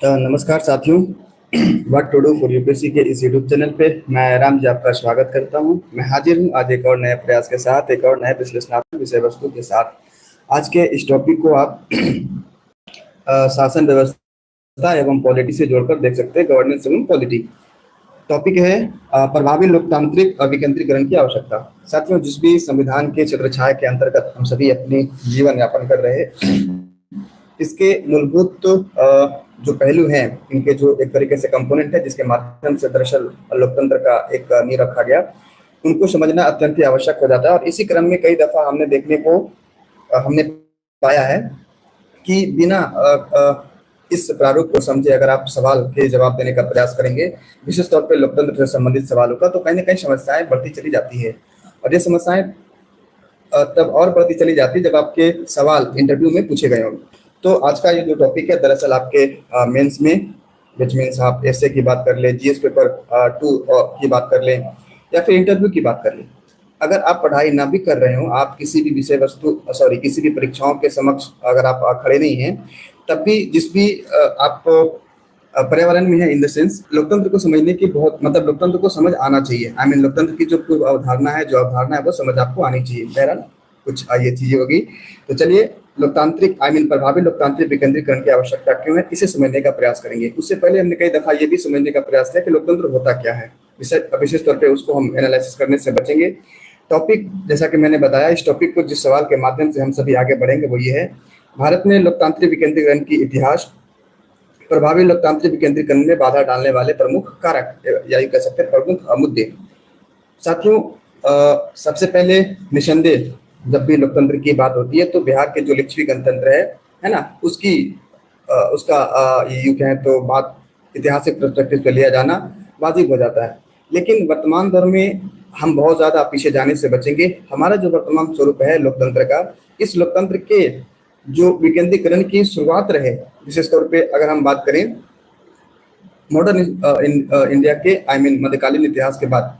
नमस्कार साथियों। What to do for UPSC के इस यूट्यूब चैनल पे मैं राम जी आपका स्वागत करता हूं। मैं हाजिर हूं आज एक और नए प्रयास के साथ, एक और नए विश्लेषणात्मक विषय वस्तु के साथ। आज के इस टॉपिक को आप शासन व्यवस्था एवं पॉलिटी से जोड़कर देख सकते हैं। गवर्नेंस एवं पॉलिटी टॉपिक है प्रभावी लोकतांत्रिक विकेंद्रीकरण की आवश्यकता। साथियों, जिस भी संविधान के छत्रछाया के अंतर्गत हम सभी अपनी जीवन यापन कर रहे हैं, इसके मूलभूत जो पहलू हैं, इनके जो एक तरीके से कंपोनेंट है जिसके माध्यम से दरअसल लोकतंत्र का एक नींव रखा गया, उनको समझना अत्यंत ही आवश्यक हो जाता है। और इसी क्रम में कई दफा हमने पाया है कि बिना इस प्रारूप को समझे अगर आप सवाल के जवाब देने का प्रयास करेंगे, विशेष तौर पर लोकतंत्र से संबंधित सवालों का, तो कहीं ना कहीं समस्याएं बढ़ती चली जाती है। और ये समस्याएं तब और बढ़ती चली जाती है जब आपके सवाल इंटरव्यू में पूछे गए हों। तो आज का ये जो टॉपिक है, दरअसल आपके मेंस में, विच मीन्स आप एसए की बात कर लें, जीएस पेपर 2 की बात कर लें, या फिर इंटरव्यू की बात कर लें, अगर आप पढ़ाई ना भी कर रहे हो, आप किसी भी विषय वस्तु किसी भी परीक्षाओं के समक्ष अगर आप खड़े नहीं हैं, तब भी जिस भी आप पर्यावरण में है, इन द सेंस लोकतंत्र को समझने की लोकतंत्र को समझ आना चाहिए। आई मीन लोकतंत्र की जो पूर्व अवधारणा है, जो अवधारणा है, वो समझ आपको आनी चाहिए। बहरहाल कुछ ये चीजें होगी। तो चलिए, प्रभावी लोकतांत्रिक विकेंद्रीकरण की आवश्यकता क्यों है, इसे समझने का प्रयास करेंगे। उससे पहले हमने कई दफा ये भी समझने का प्रयास किया कि लोकतंत्र होता क्या है। विशेष तौर पे उसको हम एनालिसिस करने से बचेंगे। टॉपिक, जैसा कि मैंने बताया, इस टॉपिक को जिस सवाल के माध्यम से हम सभी आगे बढ़ेंगे वो ये है: भारत में लोकतांत्रिक विकेंद्रीकरण की इतिहास, प्रभावी लोकतांत्रिक विकेंद्रीकरण में बाधा डालने वाले प्रमुख कारक, या कह सकते हैं प्रमुख मुद्दे। साथियों, सबसे पहले निसंदेह जब भी लोकतंत्र की बात होती है तो बिहार के जो लिच्छवी गणतंत्र है ना, उसका यूं कहें तो बात ऐतिहासिक पर्सपेक्टिव पे लिया जाना वाजिब हो जाता है। लेकिन वर्तमान दौर में हम बहुत ज्यादा पीछे जाने से बचेंगे। हमारा जो वर्तमान स्वरूप है लोकतंत्र का, इस लोकतंत्र के जो विकेंद्रीकरण की शुरुआत रहे, विशेष तौर पे अगर हम बात करें मॉडर्न इंडिया के, मध्यकालीन इतिहास के बाद,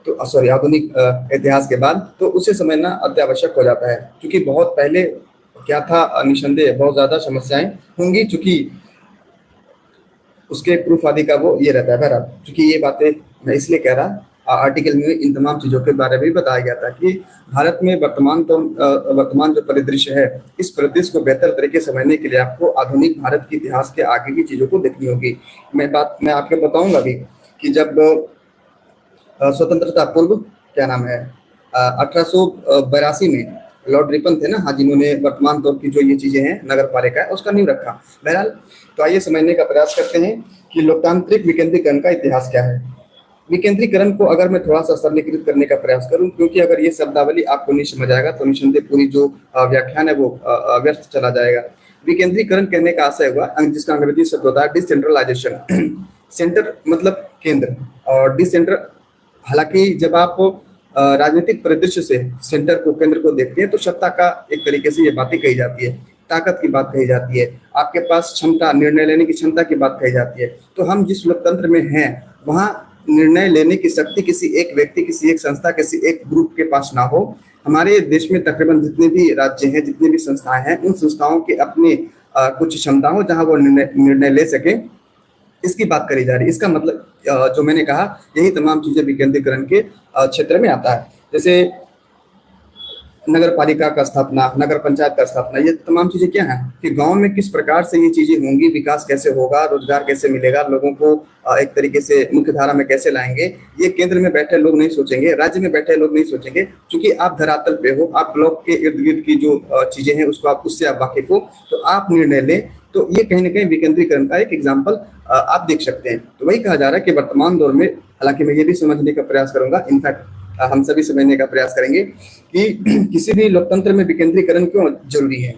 तो आधुनिक इतिहास के बाद, तो उसे समझना अत्यावश्यक हो जाता है। क्योंकि बहुत पहले क्या था, निसंदेह बहुत ज्यादा समस्याएं होंगी, चूंकि उसके प्रूफ आदि का वो ये रहता है। बहरहाल, चूंकि ये बातें मैं इसलिए कह रहा, आर्टिकल में इन तमाम चीजों के बारे में भी बताया गया था कि भारत में वर्तमान जो परिदृश्य है, इस परिदृश्य को बेहतर तरीके से समझने के लिए आपको आधुनिक भारत के इतिहास के आगे की चीजों को देखनी होगी। मैं आपको बताऊंगा भी कि जब स्वतंत्रता पूर्व, क्या नाम है, 1882 में लॉर्ड रिपन थे ना, हाँ, जिन्होंने वर्तमान दौर की जो ये चीजें हैं, नगर पालिका है, उसका नींव रखा। बहरहाल, तो आइए समझने का प्रयास करते हैं कि लोकतांत्रिक विकेंद्रीकरण का इतिहास क्या है। विकेंद्रीकरण को अगर मैं थोड़ा सा सरलीकृत करने का प्रयास करूं, क्योंकि अगर ये शब्दावली आपको नहीं समझ आएगा तो निसंदेह पूरी जो व्याख्यान है वो व्यर्थ चला जाएगा। विकेंद्रीकरण कहने का आशय हुआ, जिसका अंग्रेजी शब्द होता है डिसेंट्रलाइजेशन। सेंटर मतलब केंद्र, और डिसेंटर, हालांकि जब आप राजनीतिक परिदृश्य से सेंटर को, केंद्र को देखते हैं, तो सत्ता का एक तरीके से ये बातें कही जाती है, ताकत की बात कही जाती है, आपके पास क्षमता, निर्णय लेने की क्षमता की बात कही जाती है। तो हम जिस लोकतंत्र में हैं, वहाँ निर्णय लेने की शक्ति किसी एक व्यक्ति, किसी एक संस्था, किसी एक ग्रुप के पास ना हो। हमारे देश में तकरीबन जितने भी राज्य हैं, जितनी भी संस्थाएं हैं, उन संस्थाओं के अपने कुछ क्षमता हो जहाँ वो निर्णय ले सके, इसकी बात करी जा रही है। इसका मतलब जो मैंने कहा, यही तमाम चीजें विकेंद्रीकरण के क्षेत्र में आता है। जैसे नगर पालिका का स्थापना, नगर पंचायत का स्थापना, ये तमाम चीजें क्या हैं कि गांव में किस प्रकार से ये चीजें होंगी, विकास कैसे होगा, रोजगार कैसे मिलेगा, लोगों को एक तरीके से मुख्य धारा में कैसे लाएंगे, ये केंद्र में बैठे लोग नहीं सोचेंगे, राज्य में बैठे लोग नहीं सोचेंगे। क्योंकि आप धरातल पे हो, आप ब्लॉक के इर्द गिर्द की जो चीजें हैं उससे आप वाकिफ हो, तो आप निर्णय लें। तो ये कहीं ना कहीं विकेंद्रीकरण का एक एग्जाम्पल आप देख सकते हैं। तो वही कहा जा रहा है कि वर्तमान दौर में, हालांकि मैं ये भी समझने का प्रयास करूंगा, इनफैक्ट हम सभी समझने का प्रयास करेंगे कि किसी भी लोकतंत्र में विकेंद्रीकरण क्यों जरूरी है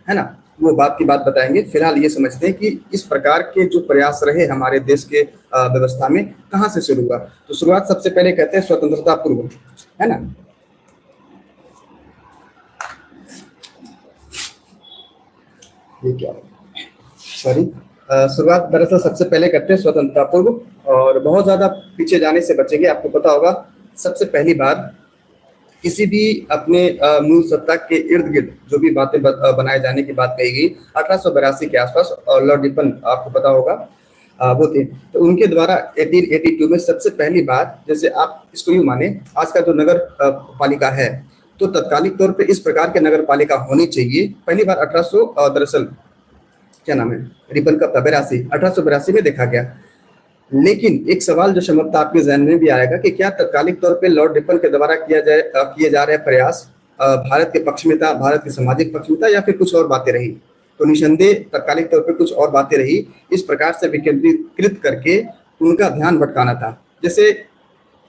ना, वो बात की बात बताएंगे। फिलहाल ये समझते हैं कि इस प्रकार के जो प्रयास रहे हमारे देश के व्यवस्था में, कहाँ से शुरू हुआ। तो शुरुआत सबसे पहले कहते हैं स्वतंत्रता पूर्व, है ना। ये क्या, शुरुआत दरअसल सबसे पहले करते हैं स्वतंत्रता पूर्व, और बहुत ज्यादा पीछे जाने से बचेंगे। आपको पता होगा सबसे पहली बार किसी भी अपने मूल सत्ता के इर्द गिर्द जो भी बातें बनाए जाने की बात कही गई 1882 के आसपास, और लॉर्ड रिपन आपको पता होगा वो थे। तो उनके द्वारा 1882 में सबसे पहली बार, जैसे आप इसको यूं माने, आज का जो नगर पालिका है, तो तत्कालिक तौर पे इस प्रकार के नगर पालिका होनी चाहिए। पहली बार 1800 दरअसल क्या नाम है, रिपन का 1882 में देखा गया। लेकिन एक सवाल जो संभवतः आपके जहन में भी आएगा कि क्या तत्कालिक तौर पे लॉर्ड रिपन के द्वारा किए जा रहे प्रयास भारत के पक्ष में था, भारत के सामाजिक पक्ष में था, या फिर कुछ और बातें रही? तो निसंदेह तत्कालिक तौर पे कुछ और बातें रही, इस प्रकार से विकेंद्रीकृत करके उनका ध्यान भटकाना था। जैसे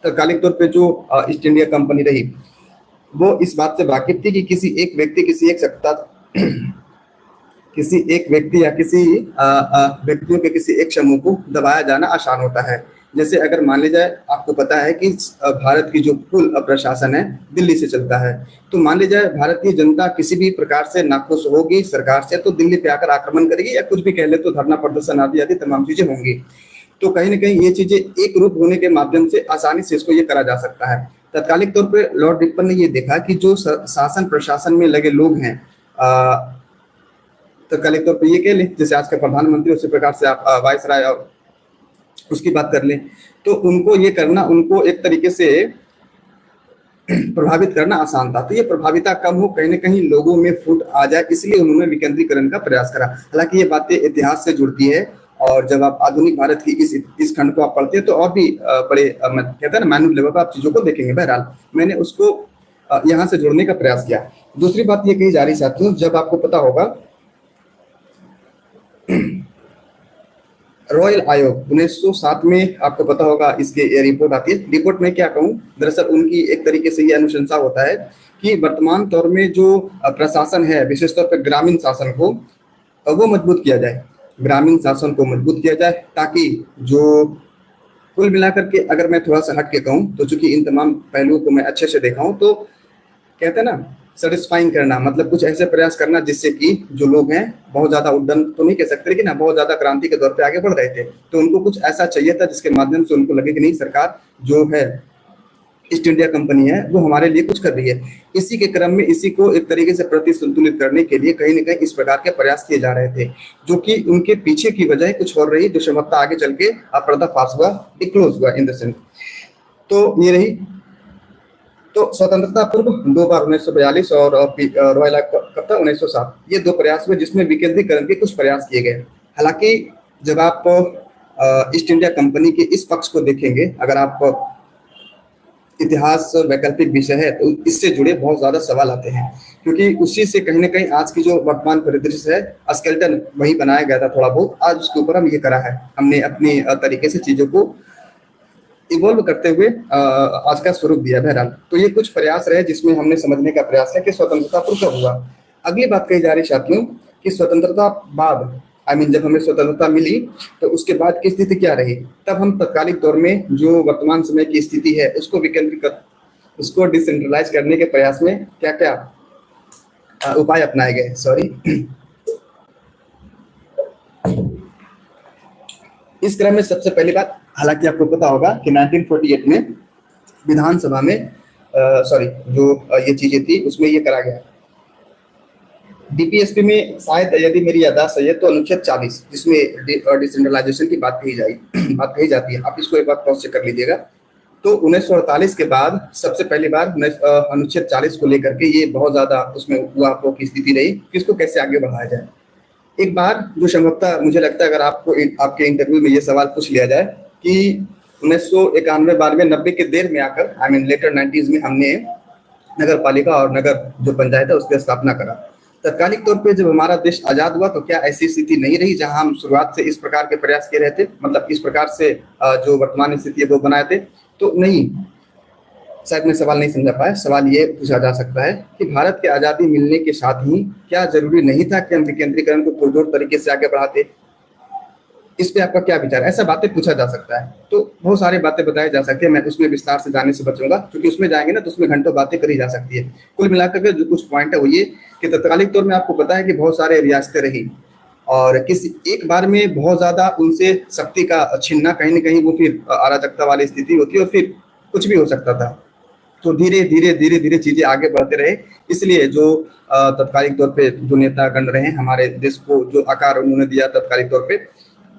तत्कालिक तौर पे जो ईस्ट इंडिया कंपनी रही, वो इस बात से वाकिफ थी कि किसी एक व्यक्ति, किसी एक सत्ता किसी एक व्यक्ति या किसी व्यक्तियों के किसी एक समूह को दबाया जाना आसान होता है। जैसे अगर मान ली जाए, आपको पता है कि भारत की जो कुल प्रशासन है दिल्ली से चलता है, तो मान ली जाए भारतीय जनता किसी भी प्रकार से नाखुश होगी सरकार से, तो दिल्ली पे आकर आक्रमण करेगी, या कुछ भी कह ले तो धरना प्रदर्शन आदि आदि तमाम चीजें होंगी। तो कहीं ना कहीं ये चीजें एक रूप होने के माध्यम से आसानी से इसको ये करा जा सकता है। तत्कालिक तौर पर लॉर्ड रिपन ने ये देखा कि जो शासन प्रशासन में लगे लोग हैं, तत्कालिक तौर पर ये कह लें जैसे आज का प्रधानमंत्री, उसी प्रकार से आप वायसराय और उसकी बात कर लें, तो उनको ये करना, उनको एक तरीके से प्रभावित करना आसान था। तो ये प्रभाविता कम हो, कहीं ना कहीं लोगों में फूट आ जाए, इसलिए उन्होंने विकेंद्रीकरण का प्रयास करा। हालांकि ये बातें इतिहास से जुड़ती है, और जब आप आधुनिक भारत की इस खंड को आप पढ़ते हैं तो और भी बड़े कहते हैं ना मैन्युअल लेवल पर आप चीजों को देखेंगे। बहरहाल मैंने उसको यहाँ से जोड़ने का प्रयास किया। दूसरी बात ये कही जा रही साथियों, जब आपको पता होगा रॉयल आयोग 1907 में, आपको पता होगा इसके रिपोर्ट आती है। रिपोर्ट में क्या कहूँ, दरअसल उनकी एक तरीके से ये अनुशंसा होता है कि वर्तमान दौर में जो प्रशासन है, विशेष तौर पर ग्रामीण शासन को, वो मजबूत किया जाए, ग्रामीण शासन को मजबूत किया जाए, ताकि जो कुल मिलाकर के, अगर मैं थोड़ा सा हट के कहूँ तो चूंकि इन तमाम पहलुओं को मैं अच्छे से देखा हूँ, तो कहते हैं ना सेटिस्फाइंग करना, मतलब कुछ ऐसे प्रयास करना जिससे कि जो लोग हैं बहुत ज्यादा उद्दंड तो नहीं कह सकते, लेकिन बहुत ज्यादा क्रांति के दौर पे आगे बढ़ रहे थे, तो उनको कुछ ऐसा चाहिए था जिसके माध्यम से उनको लगे कि नहीं, सरकार जो है ईस्ट इंडिया कंपनी है वो हमारे लिए कुछ कर रही है। इसी के क्रम में इसी को एक तरीके से प्रति संतुलित करने के लिए कहीं ना कहीं इस प्रकार के प्रयास किए जा रहे थे, जो कि उनके पीछे की वजह कुछ और रही, जो क्षमता आगे चल के पर्दाफाश हुआ, डिक्लोज हुआ इन द सेंस। तो ये रही। तो स्वतंत्रता पूर्व 2 बार 1942 और रॉयल कब था 1907, ये 2 प्रयास हुए जिसमें विकेंद्रीकरण के कुछ प्रयास किए गए। हालांकि जब आप ईस्ट इंडिया कंपनी के इस पक्ष को देखेंगे, अगर आप इतिहास वैकल्पिक विषय है तो इससे जुड़े बहुत ज्यादा सवाल आते हैं, क्योंकि उसी से कहीं ना कहीं आज की जो वर्तमान परिदृश्य है स्केलेटन वही बनाया गया था थोड़ा बहुत, आज उसके ऊपर हम ये करा है, हमने अपनी तरीके से चीजों को इवॉल्व करते हुए आज का स्वरूप दिया। बहरहाल तो ये कुछ प्रयास रहे जिसमें हमने समझने का प्रयास किया कि स्वतंत्रता पूर्व कब हुआ। अगली बात कही जा रही साथियों कि स्वतंत्रता बाद, जब हमें स्वतंत्रता मिली तो उसके बाद की स्थिति क्या रही। तब हम तत्कालिक दौर में जो वर्तमान समय की स्थिति है उसको विकेंद्रीकृत, उसको डिसेंट्रलाइज करने के प्रयास में क्या क्या उपाय अपनाए गए। सॉरी, इस क्रम में सबसे पहली बात, हालांकि आपको पता होगा कि 1948 में विधानसभा में जो ये चीजें थी उसमें ये करा गया, डीपीएसपी में शायद यदि मेरी याददाश्त सही है तो अनुच्छेद 40 जिसमें डिसेंट्रलाइजेशन की बात कही जाती है, आप इसको एक बार क्रॉस चेक कर लीजिएगा। तो 1948 के बाद सबसे पहली बार अनुच्छेद 40 को लेकर के ये बहुत ज्यादा उसमें हुआ की स्थिति रही कि इसको कैसे आगे बढ़ाया जाए। एक बार जो संभवतः मुझे लगता है अगर आपको आपके इंटरव्यू में ये सवाल पूछ लिया जाए कि 1991, 92, 90 के देर में आकर लेटर 90s में हमने नगर पालिका और नगर जो पंचायत है उसकी स्थापना करा। तत्कालिक तौर पे जब हमारा देश आजाद हुआ तो क्या ऐसी स्थिति नहीं रही जहां हम शुरुआत से इस प्रकार के प्रयास किए रहे थे, मतलब इस प्रकार से जो वर्तमान स्थिति है वो बनाए थे? तो नहीं, शायद मैं सवाल नहीं समझा पाया। सवाल ये पूछा जा सकता है कि भारत की आजादी मिलने के साथ ही क्या जरूरी नहीं था कि हम विकेंद्रीकरण को पुरजोर तरीके से आगे बढ़ाते? इस पे आपका क्या विचार है? ऐसा बातें पूछा जा सकता है, तो बहुत सारी बातें बताई जा सकती है। मैं उसमें विस्तार से जाने से बचूंगा क्योंकि उसमें जाएंगे ना तो उसमें घंटों बातें करी जा सकती है। कुल मिलाकर के जो कुछ पॉइंट है वो ये कि तत्कालिक तौर में आपको पता है कि बहुत सारे रियासतें रही और किसी एक बार में बहुत ज्यादा उनसे शक्ति का छीनना, कहीं ना कहीं वो फिर अराजकता वाली स्थिति होती है और फिर कुछ भी हो सकता था। तो धीरे धीरे धीरे धीरे चीजें आगे बढ़ते रहे। इसलिए जो तत्कालिक तौर पे जो नेता गण रहे हमारे देश को जो आकार उन्होंने दिया तत्कालिक तौर पे,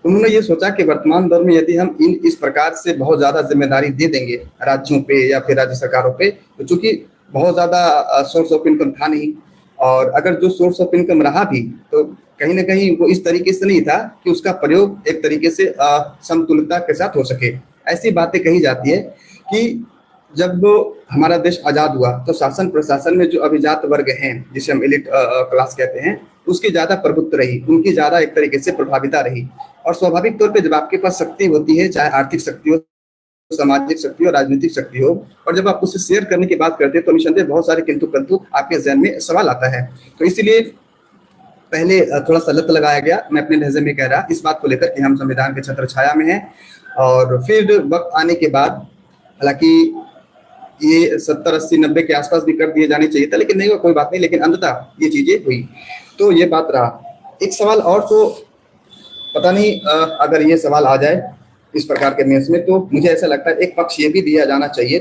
उन्होंने ये सोचा कि वर्तमान दौर में यदि हम इस प्रकार से बहुत ज्यादा जिम्मेदारी दे देंगे राज्यों पे या फिर राज्य सरकारों पे, तो चूंकि बहुत ज्यादा सोर्स ऑफ इनकम था नहीं, और अगर जो सोर्स ऑफ इनकम रहा भी तो कहीं ना कहीं वो इस तरीके से नहीं था कि उसका प्रयोग एक तरीके से समतुल्यता के साथ हो सके। ऐसी बातें कही जाती है कि जब हमारा देश आजाद हुआ तो शासन प्रशासन में जो अभिजात वर्ग हैं, जिसे हम एलिट क्लास कहते हैं, उसकी ज्यादा प्रभुत्व रही, उनकी ज्यादा एक तरीके से प्रभाविता रही। और स्वाभाविक तौर पे जब आपके पास शक्ति होती है, चाहे आर्थिक शक्ति हो, सामाजिक शक्ति हो, राजनीतिक शक्ति हो, और जब आप उससे शेयर करने की बात करते हैं तो निसंदेह बहुत सारे किंतु परंतु आपके जहन में सवाल आता है। तो इसीलिए पहले थोड़ा सा लत लगाया गया, मैं अपने लहजे में कह रहा, इस बात को लेकर कि हम संविधान के छत्र छाया में हैं। और फिर वक्त आने के बाद, हालांकि ये 70, 80, 90 के आसपास भी कर दिए जाने चाहिए था, लेकिन नहीं हुआ, कोई बात नहीं, लेकिन अंततः ये चीजें हुई। तो ये बात रहा। एक सवाल और, तो पता नहीं अगर ये सवाल आ जाए इस प्रकार के मेंस में, तो मुझे ऐसा लगता है एक पक्ष ये भी दिया जाना चाहिए,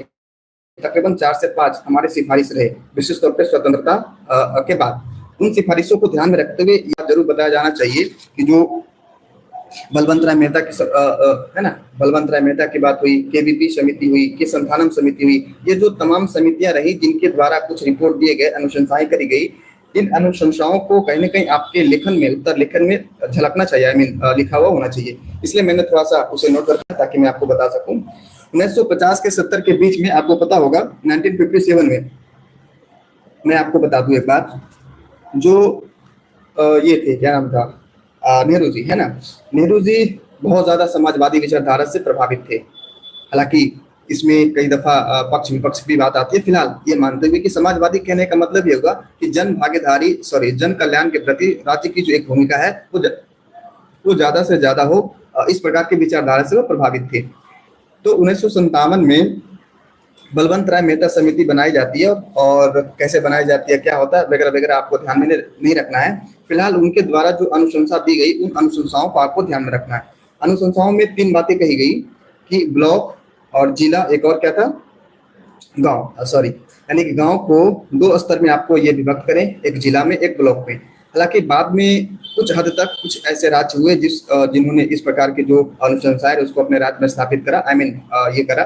तकरीबन 4 से 5 हमारे सिफारिश रहे विशेष तौर पर स्वतंत्रता के बाद। उन सिफारिशों को ध्यान में रखते हुए यह जरूर बताया जाना चाहिए कि जो बलवंत राय मेहता की है ना, बलवंत राय मेहता की बात हुई, केवीपी समिति हुई, के संथानम समिति हुई, ये जो तमाम समितियां रही जिनके द्वारा कुछ रिपोर्ट दिए गए, अनुशंसाएं करी गई, इन अनुशंसाओं को कहीं ना कहीं आपके लेखन में, उत्तर लेखन में झलकना चाहिए, लिखा हुआ होना चाहिए। इसलिए मैंने थोड़ा सा उसे नोट रखा ताकि मैं आपको बता सकूं। 1950 के 70 के बीच में आपको पता होगा, 1957 में मैं आपको बता दूं एक बात, जो ये थे, क्या नाम था, नेहरू जी, है ना। नेहरू जी बहुत ज्यादा समाजवादी विचारधारा से प्रभावित थे। हालांकि इसमें कई दफा पक्ष विपक्ष की बात आती है। फिलहाल ये मानते हुए कि समाजवादी कहने का मतलब ये होगा कि जन कल्याण के प्रति राज्य की जो एक भूमिका है वो ज्यादा से ज्यादा हो, इस प्रकार की विचारधारा से वो प्रभावित थे। तो 1957 में बलवंत राय मेहता समिति बनाई जाती है, और कैसे बनाई जाती है, क्या होता है वगैरह वगैरह आपको ध्यान में नहीं रखना है। फिलहाल उनके द्वारा जो अनुशंसा दी गई, उन अनुशंसाओं को आपको ध्यान में रखना है। अनुशंसाओं में 3 बातें कही गई कि ब्लॉक और जिला, एक और क्या था, गांव, सॉरी, यानी कि गांव को 2 स्तर में आपको ये विभक्त करें, एक जिला में, एक ब्लॉक में। हालांकि बाद में कुछ हद तक कुछ ऐसे राज्य हुए जिन्होंने इस प्रकार की जो अनुशंसाएं उसको अपने राज्य में स्थापित करा, ये करा।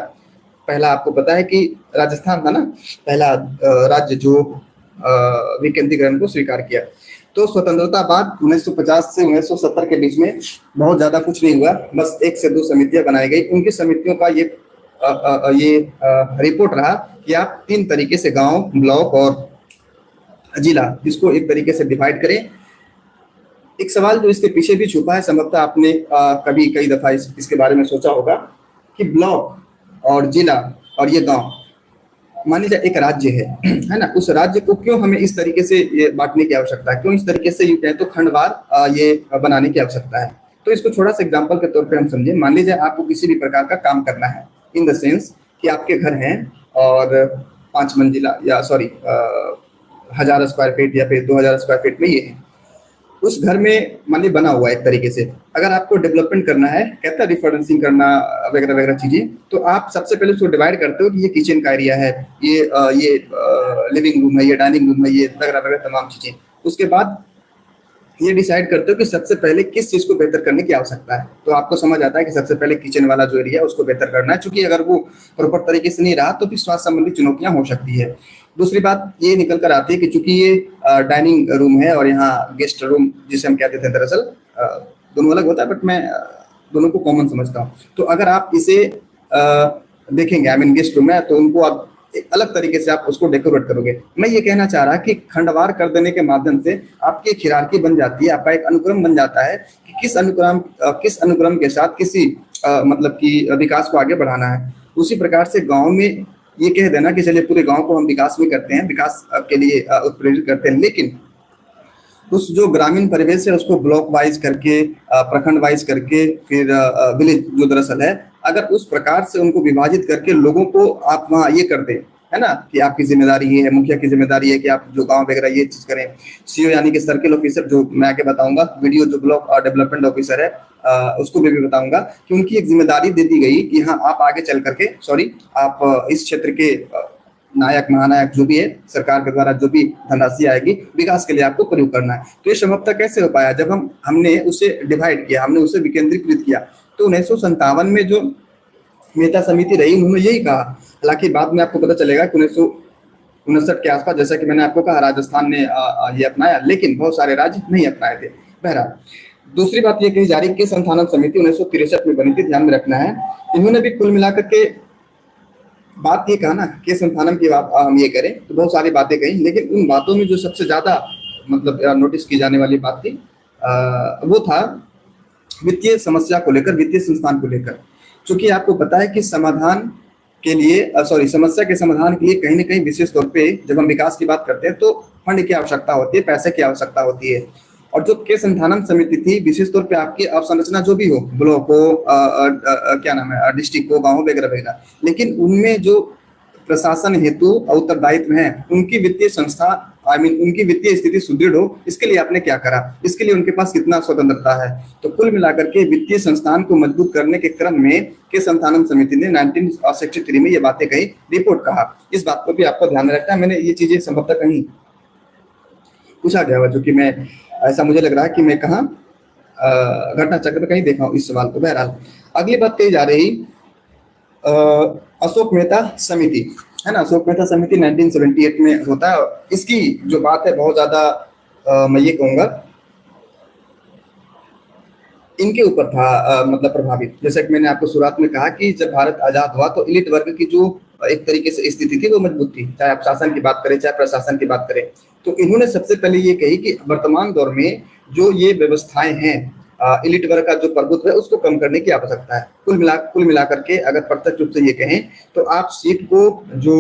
पहला आपको पता है कि राजस्थान था ना, पहला राज्य जो विकेंद्रीकरण को स्वीकार किया। तो स्वतंत्रता बाद 1950 से 1970 के बीच में बहुत ज्यादा कुछ नहीं हुआ, बस 1 से 2 समितियां बनाई गई। उनकी समितियों का ये रिपोर्ट रहा कि आप 3 तरीके से गांव, ब्लॉक और जिला, इसको एक तरीके से डिवाइड करें। एक सवाल जो इसके पीछे भी छुपा है, संभवतः आपने कभी कई दफा इसके बारे में सोचा होगा कि ब्लॉक और जिला और ये गांव, मान लीजिए एक राज्य है ना, उस राज्य को क्यों हमें इस तरीके से ये बांटने की आवश्यकता है, क्यों इस तरीके से कहें तो खंडवार ये बनाने की आवश्यकता है। तो इसको थोड़ा सा एग्जांपल के तौर पे हम समझें। मान लीजिए आपको किसी भी प्रकार का काम करना है, इन द सेंस कि आपके घर हैं और 5 मंजिला या 1000 स्क्वायर फीट या फिर 2000 स्क्वायर फीट में ये है। उस घर में मान लीजिए बना हुआ है एक तरीके से, अगर आपको डेवलपमेंट करना है, कहता है रिफर्निशिंग करना वगैरह वगैरह चीजें, तो आप सबसे पहले उसको डिवाइड करते हो कि ये किचन का एरिया है, ये लिविंग रूम है, ये डाइनिंग रूम है, ये वगैरह वगैरह तमाम चीजें। उसके बाद ये डिसाइड करते हो कि सबसे पहले किस चीज को बेहतर करने की आवश्यकता है। तो आपको समझ आता है कि सबसे पहले किचन वाला जो एरिया है उसको बेहतर करना है, क्योंकि अगर वो प्रॉपर तरीके से नहीं रहा तो फिर स्वास्थ्य संबंधी चुनौतियां हो सकती है। दूसरी बात ये निकल कर आती है कि चूंकि ये डाइनिंग रूम है और यहाँ गेस्ट रूम जिसे हम कहते थे, दरअसल दोनों अलग होता है, बट मैं दोनों को कॉमन समझता हूँ। तो अगर आप इसे देखेंगे, गेस्ट रूम है, तो उनको आप एक अलग तरीके से आप उसको डेकोरेट करोगे। मैं ये कहना चाह रहा कि खंडवार कर देने के माध्यम से आपकी एक हिरार्की बन जाती है, आपका एक अनुक्रम बन जाता है कि किस अनुक्रम के साथ किसी मतलब कि विकास को आगे बढ़ाना है। उसी प्रकार से गांव में ये कह देना कि चलिए पूरे गांव को हम विकास में करते हैं, विकास के लिए उत्प्रेरित करते हैं, लेकिन उस जो ग्रामीण परिवेश है उसको ब्लॉक वाइज करके, प्रखंड वाइज करके, फिर विलेज जो दरअसल है, अगर उस प्रकार से उनको विभाजित करके लोगों को आप वहाँ ये कर दें, है ना, कि आपकी जिम्मेदारी ये है, मुखिया की जिम्मेदारी है कि आप जो गांव वगैरह ये चीज करें। सीओ यानी कि सर्किल ऑफिसर, जो मैं आगे बताऊंगा, वीडियो जो ब्लॉक और डेवलपमेंट ऑफिसर है उसको भी बताऊंगा कि उनकी एक जिम्मेदारी दे दी गई कि हाँ आप आगे चल करके, आप इस क्षेत्र के नायक महानायक जो भी है, सरकार के द्वारा जो भी धनराशि आएगी विकास के लिए आपको प्रयोग करना है। तो ये संभवतः कैसे हो पाया, जब हमने उसे डिवाइड किया, हमने उसे विकेंद्रीकृत किया। तो 1957 में जो मेहता समिति रही, उन्होंने यही कहा। हालांकि बाद में आपको पता चलेगा कि 1959 के आसपास, जैसा कि मैंने आपको कहा, राजस्थान ने ये अपनाया, लेकिन बहुत सारे राज्य नहीं अपनाए थे। बहरहाल, दूसरी बात ये कही जा रही है कि संस्थानम समिति 1963 में बनी थी, ध्यान में रखना है। इन्होंने भी कुल मिलाकर के बात ये कहा ना कि संस्थानम की बात हम ये करें, तो बहुत सारी बातें कही, लेकिन उन बातों में जो सबसे ज्यादा मतलब नोटिस की जाने वाली बात थी वो था वित्तीय समस्या को लेकर, वित्तीय संस्थान को लेकर। क्योंकि आपको पता है कि समाधान के लिए समस्या के समाधान के लिए कहीं ना कहीं विशेष तौर पे जब हम विकास की बात करते हैं तो फंड की आवश्यकता होती है, पैसे की आवश्यकता होती है। और जो के संस्थानम समिति थी, विशेष तौर पे आपकी अवसंरचना जो भी हो, ब्लॉक हो, क्या नाम है, डिस्ट्रिक्ट हो, गाँव वगैरह वगैरह, लेकिन उनमें जो प्रशासन हेतु उत्तरदायित्व है, उनकी वित्तीय संस्था उनकी वित्तीय स्थिति सुदृढ़ हो, इसके लिए आपने क्या करा, इसके लिए उनके पास कितना स्वतंत्रता है। तो कुल मिलाकर के वित्तीय संस्थान को मजबूत करने के क्रम में के संस्थानम समिति ने 1963 में ये बातें कही, रिपोर्ट कहा। इस बात को भी आपको ध्यान में रखना है। मैंने ये चीजें संभवतः कहीं पूछा गया हुआ, जो कि मैं ऐसा मुझे लग रहा है कि मैं कहाँ घटना चक्र में कहीं देखा हूँ इस सवाल को। बहरहाल, अगली बात कही जा रही अशोक मेहता समिति, है ना। अशोक मेहता समिति 1978 में होता है। इसकी जो बात है बहुत ज्यादा मैं ये कहूंगा इनके ऊपर था मतलब प्रभावित। जैसे कि मैंने आपको शुरुआत में कहा कि जब भारत आजाद हुआ तो एलिट वर्ग की जो एक तरीके से स्थिति थी वो मजबूत थी, चाहे आप शासन की बात करें चाहे प्रशासन की बात करें। तो इन्होंने सबसे पहले ये कही कि वर्तमान दौर में जो ये व्यवस्थाएं हैं, एलिट वर्ग का जो प्रभुत्व है उसको कम करने की आवश्यकता है। कुल मिलाकर के अगर प्रत्यक्ष रूप से ये कहें तो आप सीट को जो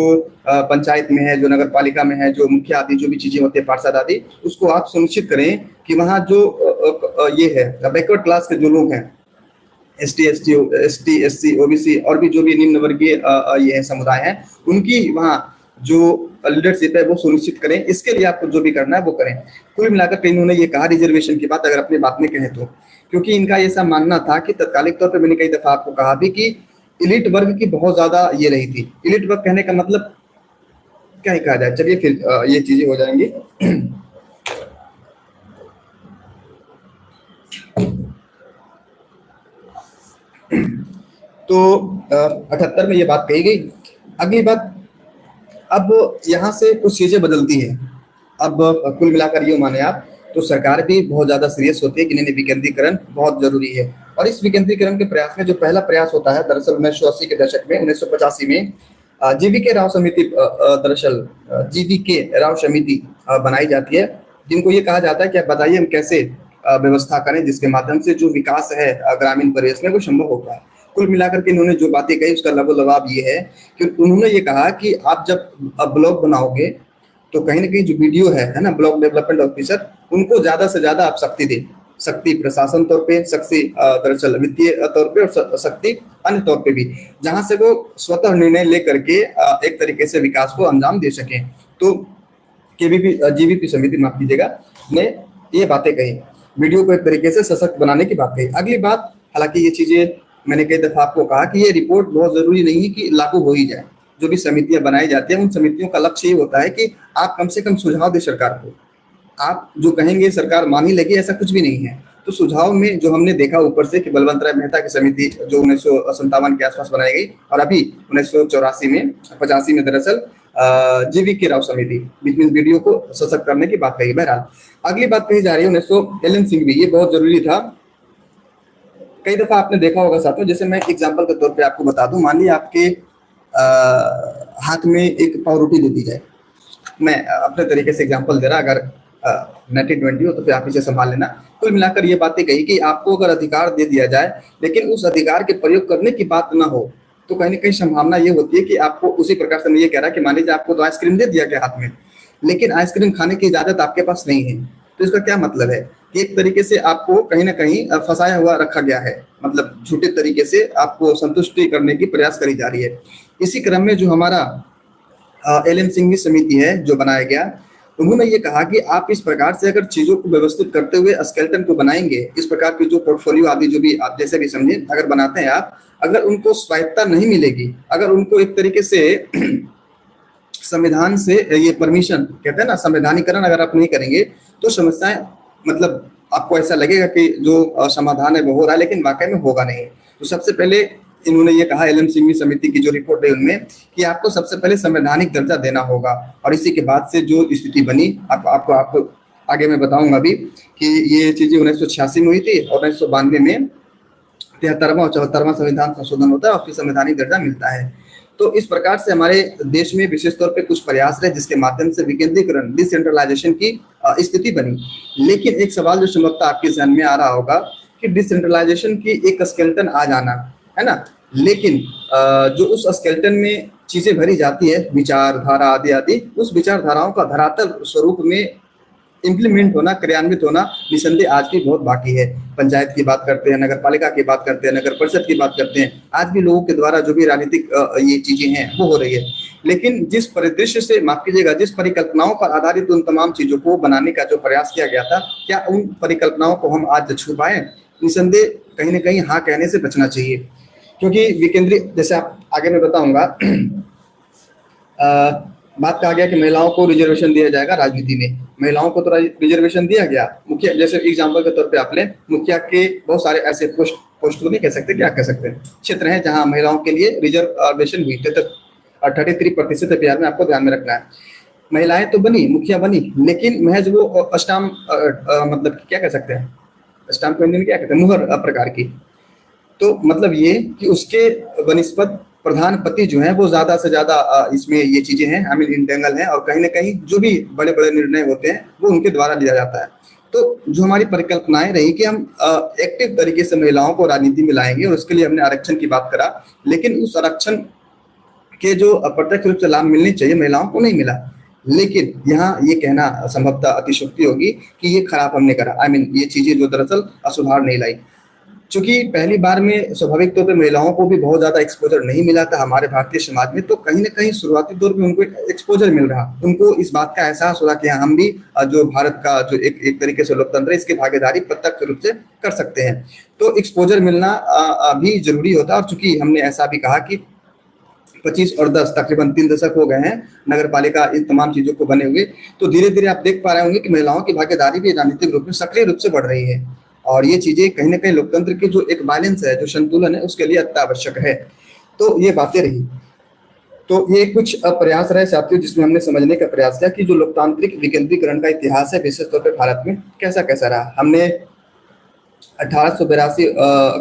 पंचायत में है, जो नगर पालिका में है, जो मुखिया आदि जो भी चीजें होती है, पार्षद आदि, उसको आप सुनिश्चित करें कि वहाँ जो ये है बैकवर्ड क्लास के जो लोग हैं, एसटी, एससी, ओबीसी और भी जो भी निम्न वर्गीय ये समुदाय हैं, उनकी वहाँ जो लीडरशिप है वो सुनिश्चित करें। इसके लिए आपको जो भी करना है वो करें। कुल मिलाकर इन्होंने ये कहा, रिजर्वेशन की बात अगर अपनी बात में कहें तो, क्योंकि इनका ऐसा मानना था कि तत्कालिक तौर पे मैंने कई दफा आपको कहा भी कि एलिट वर्ग की बहुत ज्यादा ये रही थी। एलिट वर्ग कहने का मतलब क्या ही कहा जाए, चलिए फिर ये चीजें हो जाएंगी। तो 78 में ये बात कही गई। अगली बात, अब यहाँ से कुछ चीजें बदलती है। अब कुल मिलाकर ये माने आप तो सरकार भी बहुत ज्यादा सीरियस होती है कि नहीं, विकेंद्रीकरण बहुत जरूरी है। और इस विकेंद्रीकरण के प्रयास में जो पहला प्रयास होता है, दरअसल 1980 के दशक में, 1985 में जीवीके राव समिति, दरअसल जीवीके राव समिति बनाई जाती है, जिनको ये कहा जाता है कि आप बताइए हम कैसे व्यवस्था करें जिसके माध्यम से जो विकास है ग्रामीण परिवेश में वो संभव हो पाए। कुल मिलाकर के इन्होंने जो बातें कही उसका लबोलबाब ये है कि उन्होंने ये कहा कि आप जब ब्लॉक बनाओगे तो कहीं ना कहीं जो वीडियो है ना, ब्लॉक डेवलपमेंट ऑफिसर, उनको ज्यादा से ज्यादा आप शक्ति दें। शक्ति प्रशासन तौर पे, शक्ति दरअसल वित्तीय तौर पे और शक्ति अन्य तौर पे भी, जहां से वो स्वतः निर्णय लेकर के एक तरीके से विकास को अंजाम दे सके। तो जीवीपी समिति, माफ कीजिएगा, ने ये बातें कही, वीडियो को एक तरीके से सशक्त बनाने की बात कही। अगली बात, हालांकि ये चीजें मैंने कई दफा आपको कहा कि ये रिपोर्ट बहुत जरूरी नहीं है कि लागू हो ही जाए। जो भी समितियां बनाई जाती हैं उन समितियों का लक्ष्य ये होता है कि आप कम से कम सुझाव दें सरकार को। आप जो कहेंगे सरकार मान ही लेगी, ऐसा कुछ भी नहीं है। तो सुझाव में जो हमने देखा ऊपर से कि बलवंत राय मेहता की समिति जो 1957 के आसपास बनाई गई, और अभी 1984 में 85 में दरअसल जीवीके राव समिति, बीच में वीडियो को सशक्त करने की बात कही। बहरहाल, अगली बात कही जा रही है 1900 एलन सिंह भी, ये बहुत जरूरी था। कई दफा आपने देखा होगा साथियों, जैसे मैं एग्जाम्पल के तौर पे आपको बता दूं, मान लिया आपके हाथ में एक पाव रोटी दे दी जाए, मैं अपने तरीके से एग्जाम्पल दे रहा, अगर 1920 हो तो फिर आप इसे संभाल लेना। कुल मिलाकर ये बातें कही कि आपको अगर अधिकार दे दिया जाए लेकिन उस अधिकार के प्रयोग करने की बात ना हो, तो कहीं ना कहीं संभावना ये होती है कि आपको उसी प्रकार से मैं ये कह रहा कि मान लीजिए आपको तो आइसक्रीम दे दिया गया हाथ में, लेकिन आइसक्रीम खाने की इजाजत आपके पास नहीं है। तो इसका क्या मतलब है कि एक तरीके से आपको कहीं ना कहीं फंसाया हुआ रखा गया है, मतलब झूठे तरीके से आपको संतुष्टि करने की प्रयास करी जा रही है। इसी क्रम में जो हमारा एलन सिंह समिति है जो बनाया गया, उन्होंने ये कहा कि आप इस प्रकार से अगर चीजों को व्यवस्थित करते हुए स्केलेटन को बनाएंगे, इस प्रकार की जो पोर्टफोलियो आदि जो भी आप जैसे भी समझे अगर बनाते हैं आप, अगर उनको स्वायत्ता नहीं मिलेगी, अगर उनको एक तरीके से संविधान से ये परमिशन कहते हैं ना, संवैधानिकरण अगर आप नहीं करेंगे तो समस्याएं, मतलब आपको ऐसा लगेगा कि जो समाधान है वो हो रहा है, लेकिन वाकई में होगा नहीं। तो सबसे पहले इन्होंने ये कहा, एलन सिंघवी समिति की जो रिपोर्ट है उनमें, कि आपको सबसे पहले संवैधानिक दर्जा देना होगा। और इसी के बाद से जो स्थिति बनी, आपको आगे मैं बताऊंगा भी कि ये चीजें 1986 में हुई थी और 1992 में 73वां और 74वां संविधान संशोधन होता है और फिर संवैधानिक दर्जा मिलता है। तो इस प्रकार से हमारे देश में विशेष तौर पे कुछ प्रयास रहे जिसके माध्यम से विकेंद्रीकरण, डिसेंट्रलाइजेशन की स्थिति बनी। लेकिन एक सवाल जो संभवतः आपके ध्यान में आ रहा होगा कि डिसेंट्रलाइजेशन की एक स्केलेटन आ जाना है ना, लेकिन जो उस स्केलेटन में चीजें भरी जाती है, विचारधारा आदि आदि, उस विचारधाराओं का धरातल स्वरूप में इम्प्लीमेंट होना, क्रियान्वित होना निसंदेह आज भी बहुत बाकी है। पंचायत की बात करते हैं, नगर पालिका की बात करते हैं, नगर परिषद की बात करते हैं, आज भी लोगों के द्वारा जो भी राजनीतिक ये चीजें हैं वो हो रही है। लेकिन जिस परिदृश्य से, माफ कीजिएगा, जिस परिकल्पनाओं पर आधारित उन तमाम चीजों को बनाने का जो प्रयास किया गया था, क्या उन परिकल्पनाओं को हम आज छू पाए? निसंदेह कहीं ना कहीं हाँ कहने से बचना चाहिए, क्योंकि विकेंद्रीय, जैसे आप आगे मैं बताऊंगा, बात कहा गया कि महिलाओं को रिजर्वेशन दिया जाएगा राजनीति में। महिलाओं को तो रिजर्वेशन दिया गया, मुखिया, जैसे एग्जांपल के तौर पे आप लें, मुखिया के बहुत सारे ऐसे पोस्ट तो नहीं कह सकते, क्या कह सकते हैं, क्षेत्र हैं जहां महिलाओं के लिए रिजर्वेशन हुई। 33% है बिहार में, आपको ध्यान में रखना है। महिलाएं तो बनी, मुखिया बनी, लेकिन महज वो स्टाम्प, मतलब क्या कह सकते हैं, स्टाम्प को हिंदी में क्या कहते हैं, मुहर प्रकार की। तो मतलब ये कि उसके बनिस्पत प्रधानपति जो है वो ज्यादा से ज्यादा इसमें ये चीजें हैं, आई मीन इंटेंगल हैं, और कहीं ना कहीं जो भी बड़े बड़े निर्णय होते हैं वो उनके द्वारा लिया जाता है। तो जो हमारी परिकल्पनाएं रही कि हम एक्टिव तरीके से महिलाओं को राजनीति में लाएंगे, और उसके लिए हमने आरक्षण की बात करा, लेकिन उस आरक्षण के जो अप्रत्यक्ष रूप से लाभ मिलने चाहिए महिलाओं को नहीं मिला। लेकिन यहाँ ये कहना संभवतः अतिशयोक्ति होगी कि ये खराब हमने करा, आई मीन ये चीजें जो दरअसल सुधार नहीं लाई। चूंकि पहली बार में स्वाभाविक तौर पे महिलाओं को भी बहुत ज्यादा एक्सपोजर नहीं मिला था हमारे भारतीय समाज में, तो कहीं ना कहीं शुरुआती दौर में उनको एक्सपोजर मिल रहा, उनको इस बात का एहसास हो रहा कि हम भी जो भारत का जो एक तरीके से लोकतंत्र है, इसकी भागीदारी प्रत्यक्ष रूप से कर सकते हैं। तो एक्सपोजर मिलना भी जरूरी होता है। और चूंकि हमने ऐसा भी कहा कि 25 और 10 तकरीबन 3 दशक हो गए हैं नगर पालिका इन तमाम चीजों को बने हुए, तो धीरे धीरे आप देख पा रहे होंगे कि महिलाओं की भागीदारी भी राजनीतिक रूप में सक्रिय रूप से बढ़ रही है। और ये चीजें कहीं ना कहीं लोकतंत्र की जो एक बैलेंस है, जो संतुलन है, उसके लिए अत्यावश्यक है। तो ये बातें रही। तो ये कुछ प्रयास रहे साथियों, जिसमें हमने समझने का प्रयास किया कि जो लोकतांत्रिक विकेंद्रीकरण का इतिहास है विशेष तौर पर भारत में कैसा कैसा रहा। हमने 1882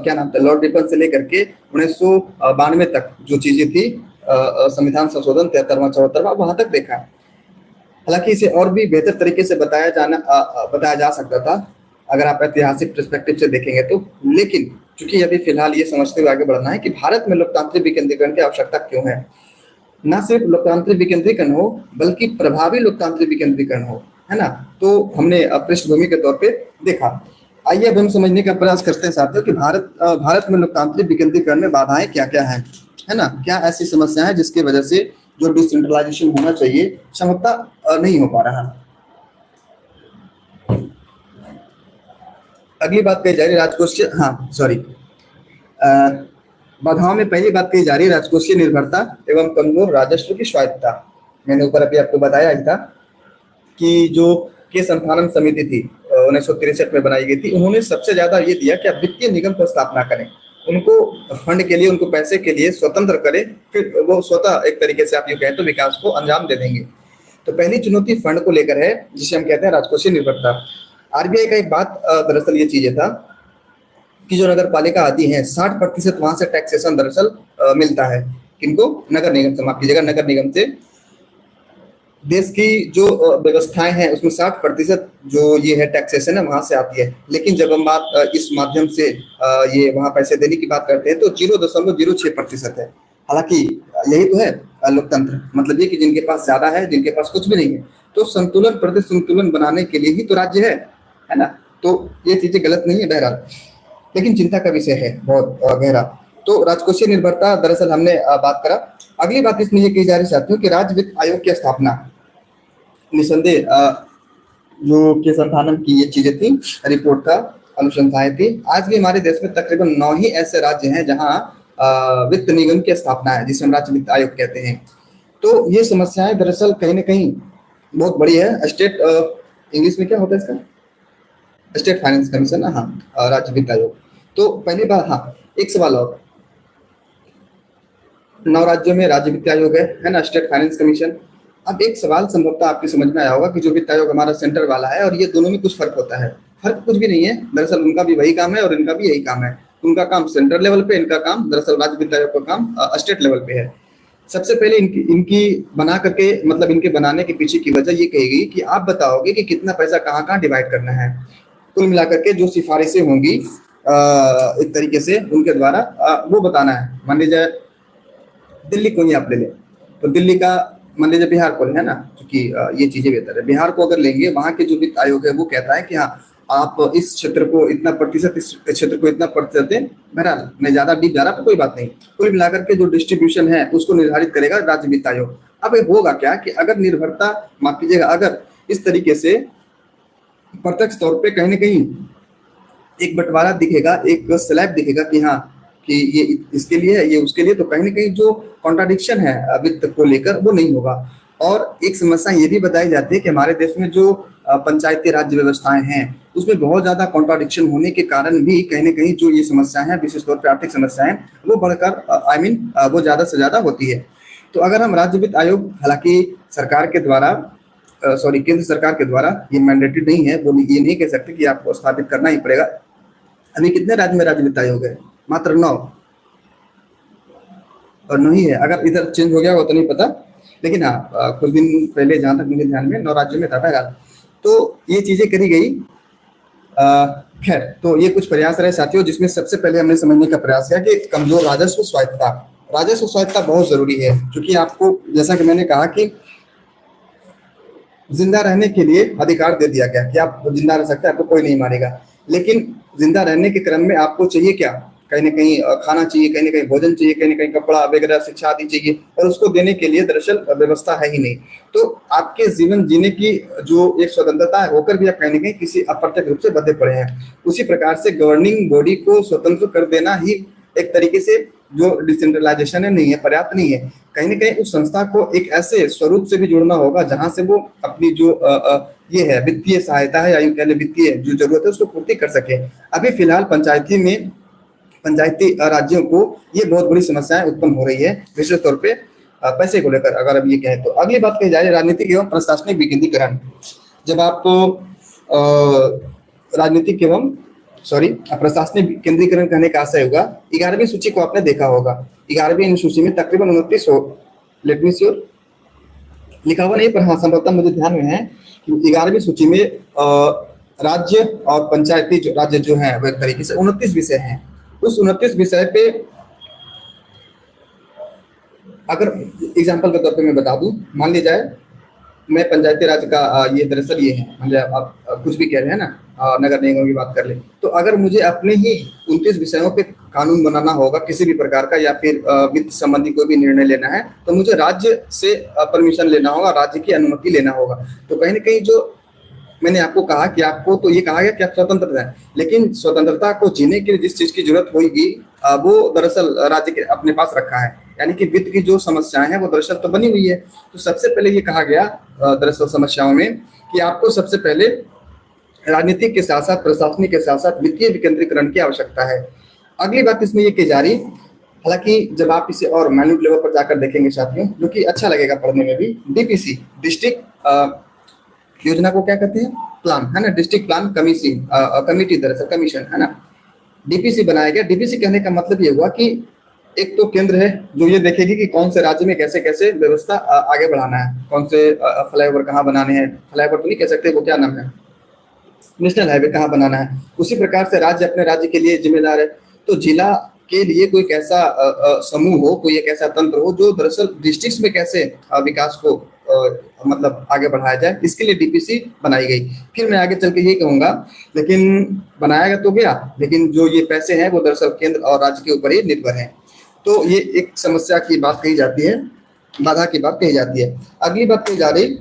क्या नाम था, लॉर्ड रिपन से लेकर के 1992 तक जो चीजें थी, संविधान संशोधन 73वां 74वां, वहां तक देखा। हालांकि इसे और भी बेहतर तरीके से बताया जा सकता था अगर आप ऐतिहासिक पर्सपेक्टिव से देखेंगे तो। लेकिन चूंकि अभी फिलहाल ये समझते हुए आगे बढ़ना है कि भारत में लोकतांत्रिक विकेंद्रीकरण की आवश्यकता क्यों है, न सिर्फ लोकतांत्रिक विकेंद्रीकरण हो बल्कि प्रभावी लोकतांत्रिक विकेंद्रीकरण हो, है ना। तो हमने पृष्ठभूमि के तौर पे देखा। आइए अब हम समझने का प्रयास करते हैं साथियों कि भारत में लोकतांत्रिक विकेंद्रीकरण में बाधाएं क्या क्या हैं, है ना। क्या ऐसी समस्या है जिसकी वजह से जो डिसेंट्रलाइजेशन होना चाहिए संभवतः नहीं हो पा रहा। अगली बात कही जा रही राजकोषीय, बाधाओं में पहली बात कही जा रही है राजकोषीय निर्भरता एवं कमजोर राजस्व की स्वायत्तता। मैंने ऊपर अभी आपको बताया ही था कि जो के संस्थानन समिति थी 1963 में बनाई गई थी, उन्होंने सबसे ज्यादा ये दिया कि आप वित्तीय निगम की स्थापना करें, उनको फंड के लिए, उनको पैसे के लिए स्वतंत्र करें, फिर वो स्वतः एक तरीके से आप ये कहें तो विकास को अंजाम दे देंगे। तो पहली चुनौती फंड को लेकर है, जिसे हम कहते हैं राजकोषीय निर्भरता। आरबीआई का एक बात दरअसल ये चीज था कि जो नगर पालिका आती है 60% वहां से टैक्सेशन दरअसल मिलता है। किनको? नगर निगम से, माफ कीजिएगा, नगर निगम से। देश की जो व्यवस्थाएं हैं उसमें 60% जो ये है टैक्सेशन है वहां से आती है। लेकिन जब हम बात इस माध्यम से ये वहां पैसे देने की बात करते हैं तो 0.06% है। हालांकि यही तो है लोकतंत्र, मतलब ये कि जिनके पास ज्यादा है, जिनके पास कुछ भी नहीं है। तो संतुलन, प्रति संतुलन बनाने के लिए ही तो राज्य है ना। तो ये चीजें गलत नहीं है बहरहाल, लेकिन चिंता का विषय है बहुत गहरा। तो राजकोषीय निर्भरता दरअसल हमने बात करा। अगली बात इसमें ये की जा रही साथियों कि राज्य वित्त आयोग की स्थापना, निसंदेह जो के संस्थानन की ये चीजें थी, रिपोर्ट था, अनुशंसाएं थी। आज भी हमारे देश में तकरीबन 9 ही ऐसे राज्य हैं जहां वित्त निगम की स्थापना है, जिसे हम राज्य वित्त आयोग कहते हैं। तो ये समस्याएं दरअसल कहीं ना कहीं बहुत बड़ी है। स्टेट इंग्लिश में क्या होता है इसका, स्टेट फाइनेंस कमीशन, हाँ, राज्य वित्त आयोग। तो पहली बात, हाँ, एक सवाल और, 9 राज्यों में राज्य वित्त आयोग है ना, स्टेट फाइनेंस कमीशन। अब एक सवाल संभवतः आपके समझ में आया होगा कि जो वित्त आयोग हमारा सेंटर वाला है और ये दोनों में कुछ फर्क होता है। फर्क कुछ भी नहीं है, दरअसल उनका भी वही काम है और इनका भी यही काम है। उनका काम सेंट्रल लेवल पे, इनका काम दरअसल राज्य वित्त आयोग का काम स्टेट लेवल पे है। सबसे पहले इनकी इनकी बना करके, मतलब इनके बनाने के पीछे की वजह ये कहेगी कि आप बताओगे कि कितना पैसा कहाँ कहाँ डिवाइड करना है। कुल मिलाकर के जो सिफारिशें होंगी एक तरीके से उनके द्वारा वो बताना है। मान लीजिए दिल्ली को ही आप ले लें, तो दिल्ली का, मान लीजिए बिहार को है ना, क्योंकि ये चीजें बेहतर है। बिहार को अगर लेंगे, वहां के जो वित्त आयोग है वो कहता है कि हाँ, आप इस क्षेत्र को इतना प्रतिशत, इस क्षेत्र को इतना प्रतिशत दें। बहरहाल मैं ज्यादा डीप जा रहा हूं, कोई बात नहीं। कुल मिलाकर के जो डिस्ट्रीब्यूशन है उसको निर्धारित करेगा राज्य वित्त आयोग। अब ये होगा क्या कि अगर निर्भरता, माफ कीजिएगा, अगर इस तरीके से प्रत्यक्ष तौर पे कहीं ना कहीं एक बंटवारा दिखेगा, एक स्लैब दिखेगा कि हाँ, कि ये इसके लिए है, ये उसके लिए, तो कहीं ना कहीं जो कॉन्ट्राडिक्शन है वित्त को लेकर वो नहीं होगा। और एक समस्या ये भी बताई जाती है कि हमारे देश में जो पंचायती राज्य व्यवस्थाएं हैं उसमें बहुत ज्यादा कॉन्ट्राडिक्शन होने के कारण भी कहीं ना कहीं जो ये समस्याएं हैं, विशेष तौर पर आर्थिक समस्याएं, वो बढ़कर आई मीन वो ज्यादा से ज्यादा होती है। तो अगर हम राज्य वित्त आयोग, हालांकि सरकार के द्वारा, सॉरी, केंद्र सरकार के द्वारा ये मैंडेटेड नहीं है, वो ये नहीं कह सकते कि आपको स्थापित करना ही पड़ेगा। अभी कितने राज्य में राज्य वित्त आयोग है? मात्र 9, और 9 ही है। अगर इधर चेंज हो गया हो तो नहीं पता, लेकिन हाँ, कुछ दिन पहले जहां तक मुझे ध्यान में 9 राज्यों में था। बहरहाल तो ये चीजें करी गई। खैर, तो ये कुछ प्रयास रहे साथियों, जिसमें सबसे पहले हमने समझने का प्रयास किया कि कमजोर राजस्व स्वायत्तता। राजस्व स्वायत्तता बहुत जरूरी है, क्योंकि आपको, जैसा कि मैंने कहा, कि जिंदा रहने के लिए अधिकार दे दिया गया कि आप जिंदा रह सकते हैं, आपको कोई नहीं मारेगा। लेकिन जिंदा रहने के क्रम में आपको चाहिए क्या? कहीं ना कहीं खाना चाहिए, कहीं ना कहीं भोजन चाहिए, कहीं ना कहीं कपड़ा वगैरह, शिक्षा आदि चाहिए, और उसको देने के लिए दरअसल व्यवस्था है ही नहीं। तो आपके जीवन जीने की जो एक स्वतंत्रता है, होकर भी आप कहीं ना कहीं किसी अप्रत्यक्ष रूप से बंधे पड़े हैं। उसी प्रकार से गवर्निंग बॉडी को स्वतंत्र कर देना ही एक तरीके से जो डिसेंट्रलाइजेशन है, नहीं है, पर्याप्त नहीं है। कहीं ना कहीं उस संस्था को एक ऐसे स्वरूप से भी जुड़ना होगा जहां से वो अपनी जो ये है वित्तीय सहायता है, या यूं कह ले वित्तीय जो जरूरत है उसको पूर्ति कर सके। अभी फिलहाल पंचायती राज्यों को ये बहुत बड़ी समस्याएं उत्पन्न हो रही है, विशेष तौर पे पैसे को लेकर अगर अब ये कहें तो। अगली बात कही जा रही है राजनीतिक एवं प्रशासनिक विकेंद्रीकरण। जब आपको राजनीतिक एवं प्रशासनिक केंद्रीकरण कहने का आशय होगा, 11वीं सूची को आपने देखा होगा। 11वीं सूची में तकरीबन 29 हो, लेट मी श्योर, लिखा हुआ नहीं पर हाँ संभवतः मुझे ध्यान में है कि 11वीं सूची में राज्य और पंचायती जो राज्य जो है वो एक तरीके से 29 विषय हैं। उस 29 विषय पे अगर एग्जाम्पल के तौर पे मैं बता दूं, मान ली जाए मैं पंचायती राज का ये दरअसल ये है, मतलब आप कुछ भी कह रहे हैं ना, नगर निगमों की बात कर ले, तो अगर मुझे अपने ही 29 विषयों पे कानून बनाना होगा किसी भी प्रकार का, या फिर वित्त संबंधी कोई भी निर्णय लेना है, तो मुझे राज्य से परमिशन लेना होगा, राज्य की अनुमति लेना होगा। तो कहीं ना कहीं जो मैंने आपको कहा कि आपको तो ये कहा गया कि आप स्वतंत्र हैं, लेकिन स्वतंत्रता को जीने के लिए जिस चीज की जरूरत होगी वो दरअसल राज्य के अपने पास रखा है। यानी कि वित्त की जो समस्याएं हैं वो दरअसल तो बनी हुई है। तो सबसे पहले ये कहा गया दरअसल समस्याओं में कि आपको सबसे पहले राजनीतिक के साथ साथ, प्रशासनिक के साथ साथ वित्तीय विकेंद्रीकरण की आवश्यकता है। अगली बात इसमें ये की जा रही, हालांकि जब आप इसे और माइन्यूट लेवल पर जाकर देखेंगे साथियों, जो कि अच्छा लगेगा पढ़ने में भी, डीपीसी, डिस्ट्रिक्ट योजना को क्या कहते हैं, प्लान, है ना, डिस्ट्रिक्ट प्लान कमिटी, दरअसल कमीशन, है ना, डीपीसी बनाया गया। डीपीसी कहने का मतलब ये हुआ कि एक तो केंद्र है जो ये देखेगी कि कौन से राज्य में कैसे कैसे व्यवस्था आगे बढ़ाना है, कौन से फ्लाईओवर कहाँ बनाने हैं, फ्लाईओवर तो नहीं कह सकते, वो क्या नाम है, नेशनल हाईवे कहाँ बनाना है। उसी प्रकार से राज्य अपने राज्य के लिए जिम्मेदार है। तो जिला के लिए कोई एक ऐसा समूह हो, कोई एक ऐसा तंत्र हो जो दरअसल डिस्ट्रिक्ट में कैसे विकास को मतलब आगे बढ़ाया जाए, इसके लिए डीपीसी बनाई गई। फिर मैं आगे चल के यही कहूंगा, लेकिन बनाया तो गया, लेकिन जो ये पैसे हैं वो दरअसल केंद्र और राज्य के ऊपर ही निर्भर है। तो ये एक समस्या की बात कही जाती है, बाधा की बात कही जाती है। अगली बात कही जा रही,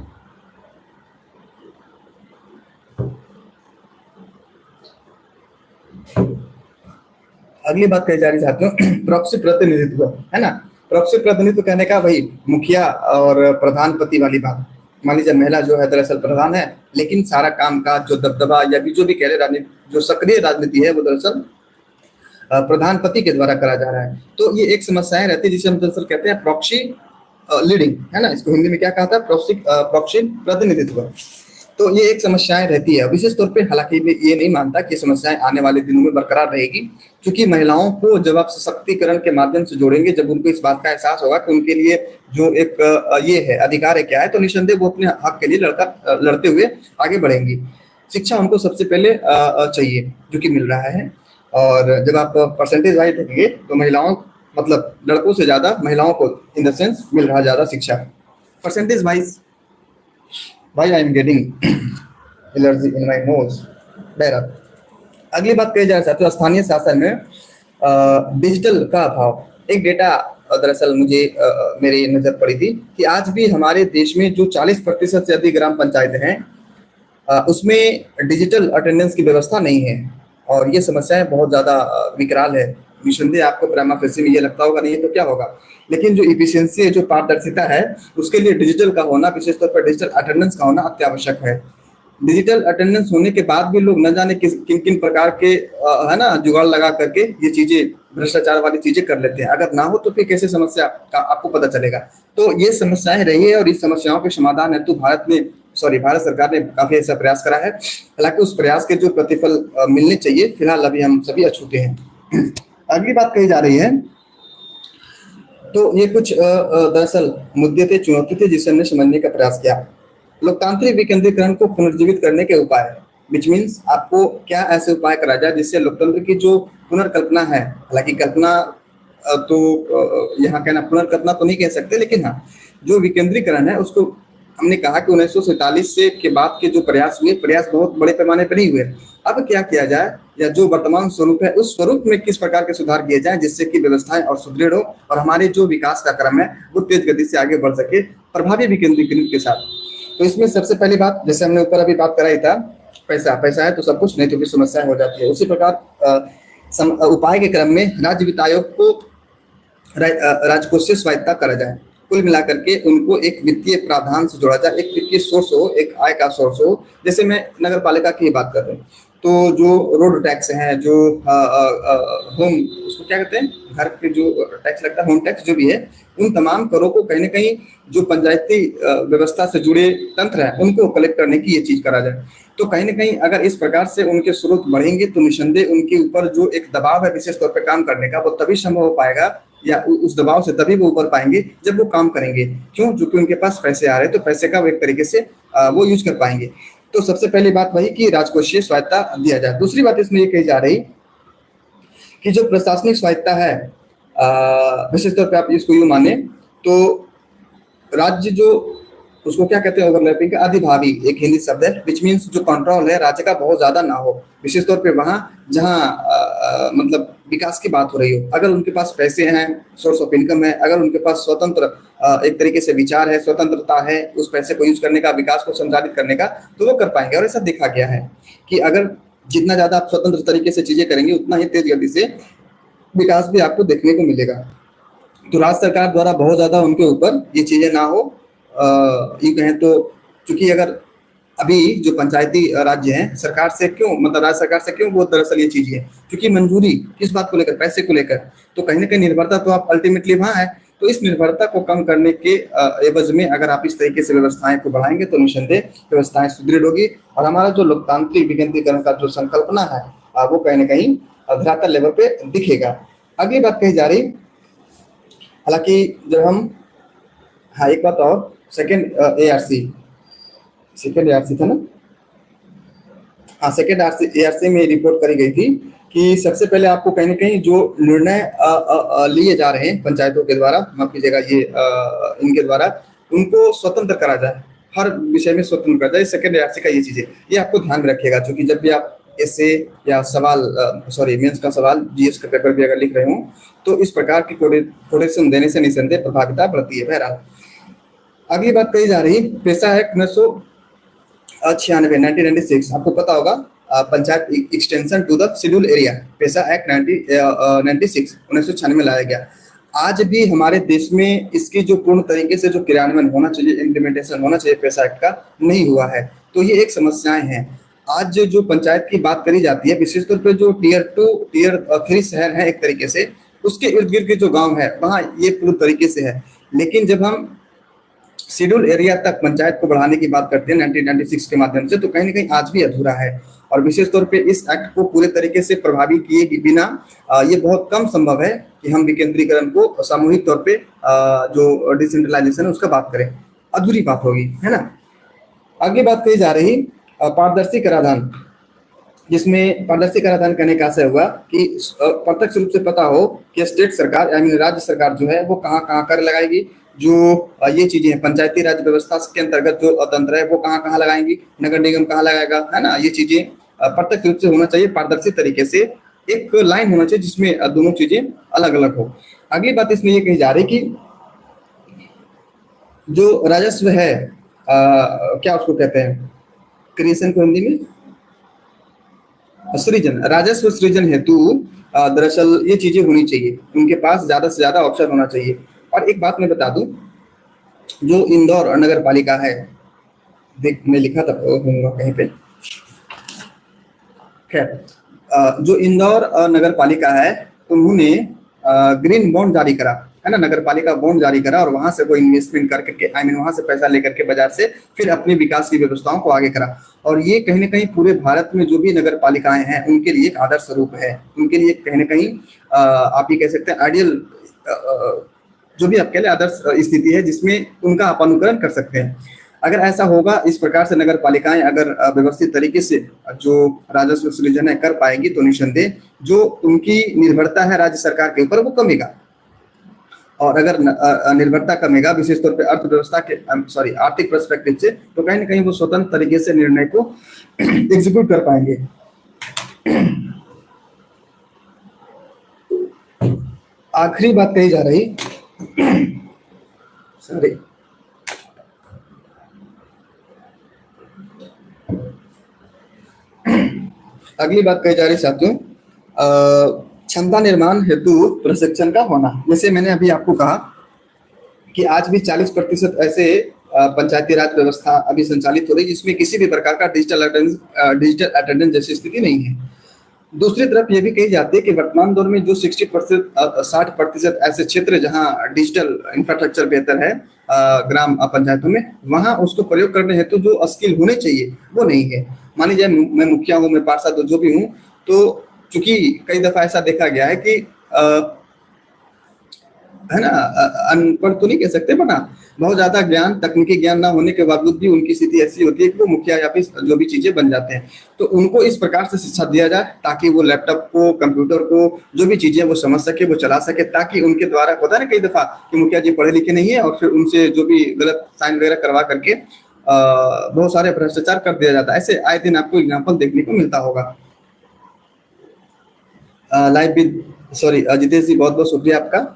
साथियों प्रॉक्सी प्रतिनिधित्व, है ना। प्रॉक्सी प्रतिनिधित्व कहने का वही मुखिया और प्रधानपति वाली बात। मान लीजिए महिला जो है दरअसल प्रधान है, लेकिन सारा काम काज जो दबदबा या भी जो भी कह रहे राजनीति, जो सक्रिय राजनीति है वो दरअसल प्रधानपति के द्वारा करा जा रहा है। तो ये एक समस्याएं रहती है जिसे हम दरअसल कहते हैं प्रॉक्सी लीडिंग, है ना। इसको हिंदी में क्या कहा था, प्रॉक्सी प्रतिनिधित्व। तो ये एक समस्याएं रहती है विशेष तौर पे। हालांकि मैं ये नहीं मानता कि समस्याएं आने वाले दिनों में बरकरार रहेगी, क्योंकि महिलाओं को जब आप सशक्तिकरण के माध्यम से जोड़ेंगे, जब उनको इस बात का एहसास होगा कि उनके लिए जो एक ये है अधिकार है क्या है, तो निस्संदेह वो अपने हक के लिए लड़ते हुए आगे बढ़ेंगी। शिक्षा उनको सबसे पहले चाहिए, जो कि मिल रहा है। और जब आप परसेंटेज वाइज देखेंगे तो महिलाओं मतलब लड़कों से ज्यादा महिलाओं को इन द सेंस मिल रहा ज्यादा शिक्षा percentage wise. Why I am getting allergy in my nose? बहरहाल अगली बात कही जाए तो स्थानीय शासन में डिजिटल का अभाव। एक डेटा दरअसल मुझे मेरी नजर पड़ी थी कि आज भी हमारे देश में जो 40% से अधिक ग्राम पंचायतें हैं उसमें डिजिटल अटेंडेंस की व्यवस्था नहीं है, और ये समस्याएं बहुत ज्यादा विकराल है। निस्संदेह आपको प्राइमा फेसी में ये लगता होगा नहीं तो क्या होगा, लेकिन जो इफिशियंसी है, जो पारदर्शिता है, उसके लिए डिजिटल का होना, विशेष तौर पर डिजिटल अटेंडेंस का होना अत्यावश्यक है। डिजिटल अटेंडेंस होने के बाद भी लोग न जाने किन किन प्रकार के है ना जुगाड़ लगा करके ये चीजें, भ्रष्टाचार वाली चीजें कर लेते हैं। अगर ना हो तो फिर कैसे समस्या का आपको पता चलेगा। तो ये समस्याएं रही है, और इस समस्याओं के समाधान हेतु भारत सरकार ने काफी ऐसा प्रयास करा है। हालांकि उस प्रयास के जो प्रतिफल मिलने चाहिए, फिलहाल अभी हम सभी अछूते हैं। अगली बात कही जा रही है, तो ये कुछ दरअसल मुद्दे थे, चुनौती थे, जिसे हमने समझने का प्रयास किया। लोकतांत्रिक विकेंद्रीकरण को पुनर्जीवित करने के उपाय, विच मीन्स आपको क्या ऐसे उपाय करा जाए जिससे लोकतंत्र की जो पुनर्कल्पना है, हालांकि कल्पना तो यहाँ कहना पुनर्कल्पना तो नहीं कह सकते, लेकिन हाँ जो विकेंद्रीकरण है उसको हमने कहा कि 1947 से के बाद के जो प्रयास हुए, प्रयास बहुत बड़े पैमाने पर नहीं हुए। अब क्या किया जाए, या जो वर्तमान स्वरूप है उस स्वरूप में किस प्रकार के सुधार किए जाए जिससे कि व्यवस्थाएं और सुदृढ़ हो, और हमारे जो विकास का क्रम है वो तेज गति से आगे बढ़ सके प्रभावी विकेंद्रीकरण के साथ। तो इसमें सबसे पहली बात, जैसे हमने ऊपर अभी बात कराई था, पैसा है तो सब कुछ, नहीं तो फिर समस्याएं हो जाती है। उसी प्रकार उपाय के क्रम में राज्य वित्त आयोग को राजकोषीय स्वायत्तता करा जाए। कुल मिलाकर के उनको एक वित्तीय प्रावधान से जोड़ा जाए, एक वित्तीय सोर्स हो, एक आय का सोर्स हो। जैसे मैं नगर पालिका की बात कर रहा हूँ, तो जो रोड टैक्स है, जो होम, उसको क्या कहते हैं, घर पे जो टैक्स लगता है, होम टैक्स जो भी है, उन तमाम करों को कहीं ना कहीं जो पंचायती व्यवस्था से जुड़े तंत्र है उनको कलेक्ट करने की ये चीज करा जाए। तो कहीं ना कहीं अगर इस प्रकार से उनके स्रोत बढ़ेंगे तो निस्संदेह उनके ऊपर जो एक दबाव है विशेष तौर पर काम करने का, वो तभी संभव हो पाएगा, या उस दबाव से तभी वो उभर पाएंगे जब वो काम करेंगे। क्यों? क्योंकि उनके पास पैसे आ रहे हैं, तो पैसे का वो एक तरीके से वो यूज कर पाएंगे। तो सबसे पहली बात वही कि राजकोषीय स्वायत्ता दिया जाए। दूसरी बात इसमें ये कही जा रही कि जो प्रशासनिक स्वायत्ता है, विशेष तौर पर आप इसको यूं माने तो राज्य जो उसको क्या कहते हैं, ओवरलैपिंग का अधिभावी एक हिंदी शब्द है, विच मीन्स जो कंट्रोल है राज्य का बहुत ज्यादा ना हो, विशेष तौर पे वहाँ जहाँ मतलब विकास की बात हो रही हो। अगर उनके पास पैसे हैं, सोर्स ऑफ इनकम है, अगर उनके पास स्वतंत्र एक तरीके से विचार है, स्वतंत्रता है उस पैसे को यूज करने का, विकास को संचालित करने का, तो वो कर पाएंगे। और ऐसा देखा गया है कि अगर जितना ज्यादा आप स्वतंत्र तरीके से चीजें करेंगे उतना ही तेज गति से विकास भी आपको देखने को मिलेगा। तो राज्य सरकार द्वारा बहुत ज्यादा उनके ऊपर ये चीजें ना हो, ये कहें तो, क्योंकि अगर अभी जो पंचायती राज्य हैं सरकार से क्यों, मतलब राज्य सरकार से क्यों वो दरअसल ये चीज है, क्योंकि मंजूरी किस बात को लेकर, पैसे को लेकर, तो कहीं ना कहीं निर्भरता तो आप अल्टीमेटली वहाँ है। तो इस निर्भरता को कम करने के एवज में अगर आप इस तरीके से व्यवस्थाएं को बढ़ाएंगे तो निस्संदेह व्यवस्थाएं सुदृढ़ होगी, और हमारा जो लोकतांत्रिक विकेंद्रीकरण का जो संकल्पना है वो कहीं ना कहीं धरातल लेवल पे दिखेगा। अगली बात कही जा रही, हालांकि जब हम, हाँ एक बात और, सेकेंड ARC था ना, हाँ सेकेंड ARC में रिपोर्ट करी गई थी कि सबसे पहले आपको कहीं ना कहीं जो निर्णय लिए जा रहे हैं पंचायतों के द्वारा, माफ कीजिएगा, ये इनके द्वारा, उनको स्वतंत्र करा जाए, हर विषय में स्वतंत्र करा जाए। सेकेंड ARC का ये चीजें, ये आपको ध्यान में रखिएगा, क्योंकि जब भी आप एसए या मेंस का सवाल GS का पेपर भी अगर लिख रहे हो तो इस प्रकार की कोटेशन देने से निस्संदेह प्रभाविता बढ़ती है। बहरहाल अगली बात कही जा रही, पेशा एक्ट 1996, आपको पता होगा, panchayat extension to the schedule area, PESA Act 1996 में लाया गया। आज भी हमारे देश में इसकी जो पूर्ण तरीके से जो क्रियान्वयन होना चाहिए, इम्प्लीमेंटेशन होना चाहिए पेशा एक्ट का, नहीं हुआ है। तो ये एक समस्याएं हैं। आज जो पंचायत की बात करी जाती है, विशेष तौर पे जो टियर 2 टियर 3 शहर है एक तरीके से, उसके इर्द गिर्द के जो गांव है वहाँ ये पूर्ण तरीके से है। लेकिन जब हम शेड्यूल एरिया तक पंचायत को बढ़ाने की बात करते हैं 1996 के माध्यम से, तो कहीं ना कहीं आज भी अधूरा है। और विशेष तौर पे इस एक्ट को पूरे तरीके से प्रभावी किए बिना ये बहुत कम संभव है कि हम विकेंद्रीकरण को सामूहिक तौर पे जो डिसेंट्रलाइजेशन है उसका बात करें, अधूरी बात होगी, है ना। आगे बात कही जा रही पारदर्शी कराधान, जिसमें पारदर्शी कराधान करने का आशय हुआ कि प्रत्यक्ष रूप से पता हो कि स्टेट सरकार यानी राज्य सरकार जो है वो कहाँ कहाँ कर लगाएगी, जो ये चीजें हैं पंचायती राज व्यवस्था के अंतर्गत जो तंत्र है वो कहाँ कहाँ लगाएंगी, नगर निगम कहाँ लगाएगा, है ना। ये चीजें प्रत्यक्ष रूप से होना चाहिए, पारदर्शी तरीके से एक लाइन होना चाहिए जिसमें दोनों चीजें अलग अलग हो। अगली बात इसमें ये कही जा रही कि जो राजस्व है क्या उसको कहते हैं, क्रिएशन को हिंदी में सृजन, राजस्व सृजन हेतु दरअसल ये चीजें होनी चाहिए, उनके पास ज्यादा से ज्यादा ऑप्शन होना चाहिए। और एक बात मैं बता दूं, जो इंदौर नगर पालिका है, देख मैं लिखा था होगा कहीं पे, खैर जो इंदौर नगर पालिका है उन्होंने ग्रीन बॉन्ड जारी करा, है ना, नगर पालिका बॉन्ड जारी करा और वहां से वो इन्वेस्टमेंट करके वहां से पैसा लेकर के बाजार से फिर अपने विकास की व्यवस्थाओं को आगे करा। और ये कहीं ना कहीं पूरे भारत में जो भी नगर पालिकाएं हैं उनके लिए एक आदर्श स्वरूप है, उनके लिए कहीं ना कहीं आप ये कह सकते हैं आइडियल, जो भी आपके लिए आदर्श स्थिति है जिसमें उनका आप अनुकरण कर सकते हैं। अगर ऐसा होगा, इस प्रकार से नगर पालिकाएं अगर व्यवस्थित तरीके से जो राजस्व सृजन है कर पाएंगी, तो निस्संदेह जो उनकी निर्भरता है राज्य सरकार के ऊपर वो कमेगा। और अगर निर्भरता कमेगा विशेष तौर पे अर्थव्यवस्था के आर्थिक पर्सपेक्टिव से, तो कहीं ना कहीं वो स्वतंत्र तरीके से निर्णय को एग्जीक्यूट कर पाएंगे। आखिरी बात कही जा रही सॉरी अगली बात कही जा रही साथियों, क्षमता निर्माण हेतु प्रशिक्षण का होना। जैसे मैंने अभी आपको कहा कि आज भी 40% ऐसे पंचायती राज व्यवस्था अभी संचालित हो रही जिसमें किसी भी प्रकार का डिजिटल अटेंडेंस जैसी स्थिति नहीं है। दूसरी तरफ ये भी कही जाती है कि वर्तमान दौर में जो 60% ऐसे क्षेत्र जहां डिजिटल इंफ्रास्ट्रक्चर बेहतर है ग्राम पंचायतों में, वहां उसको प्रयोग करने हेतु जो स्किल होने चाहिए वो नहीं है। मान लीजिए मैं मुखिया हूँ, मैं पार्षद जो भी हूँ, तो चूंकि कई दफा ऐसा देखा गया है कि है ना, अनपढ़ तो नहीं कह सकते, बना बहुत ज्यादा ज्ञान, तकनीकी ज्ञान ना होने के बावजूद भी उनकी स्थिति ऐसी होती है कि वो मुखिया या फिर जो भी चीजें बन जाते हैं। तो उनको इस प्रकार से शिक्षा दिया जाए ताकि वो लैपटॉप को, कंप्यूटर को, जो भी चीजें वो समझ सके, वो चला सके, ताकि उनके द्वारा होता है ना कई दफा कि मुखिया जी पढ़े लिखे नहीं है और फिर उनसे जो भी गलत साइन वगैरह करवा करके बहुत सारे भ्रष्टाचार कर दिया जाता है। ऐसे आए दिन आपको एग्जाम्पल देखने को मिलता होगा। लाइव विद जितेश जी, बहुत बहुत शुक्रिया आपका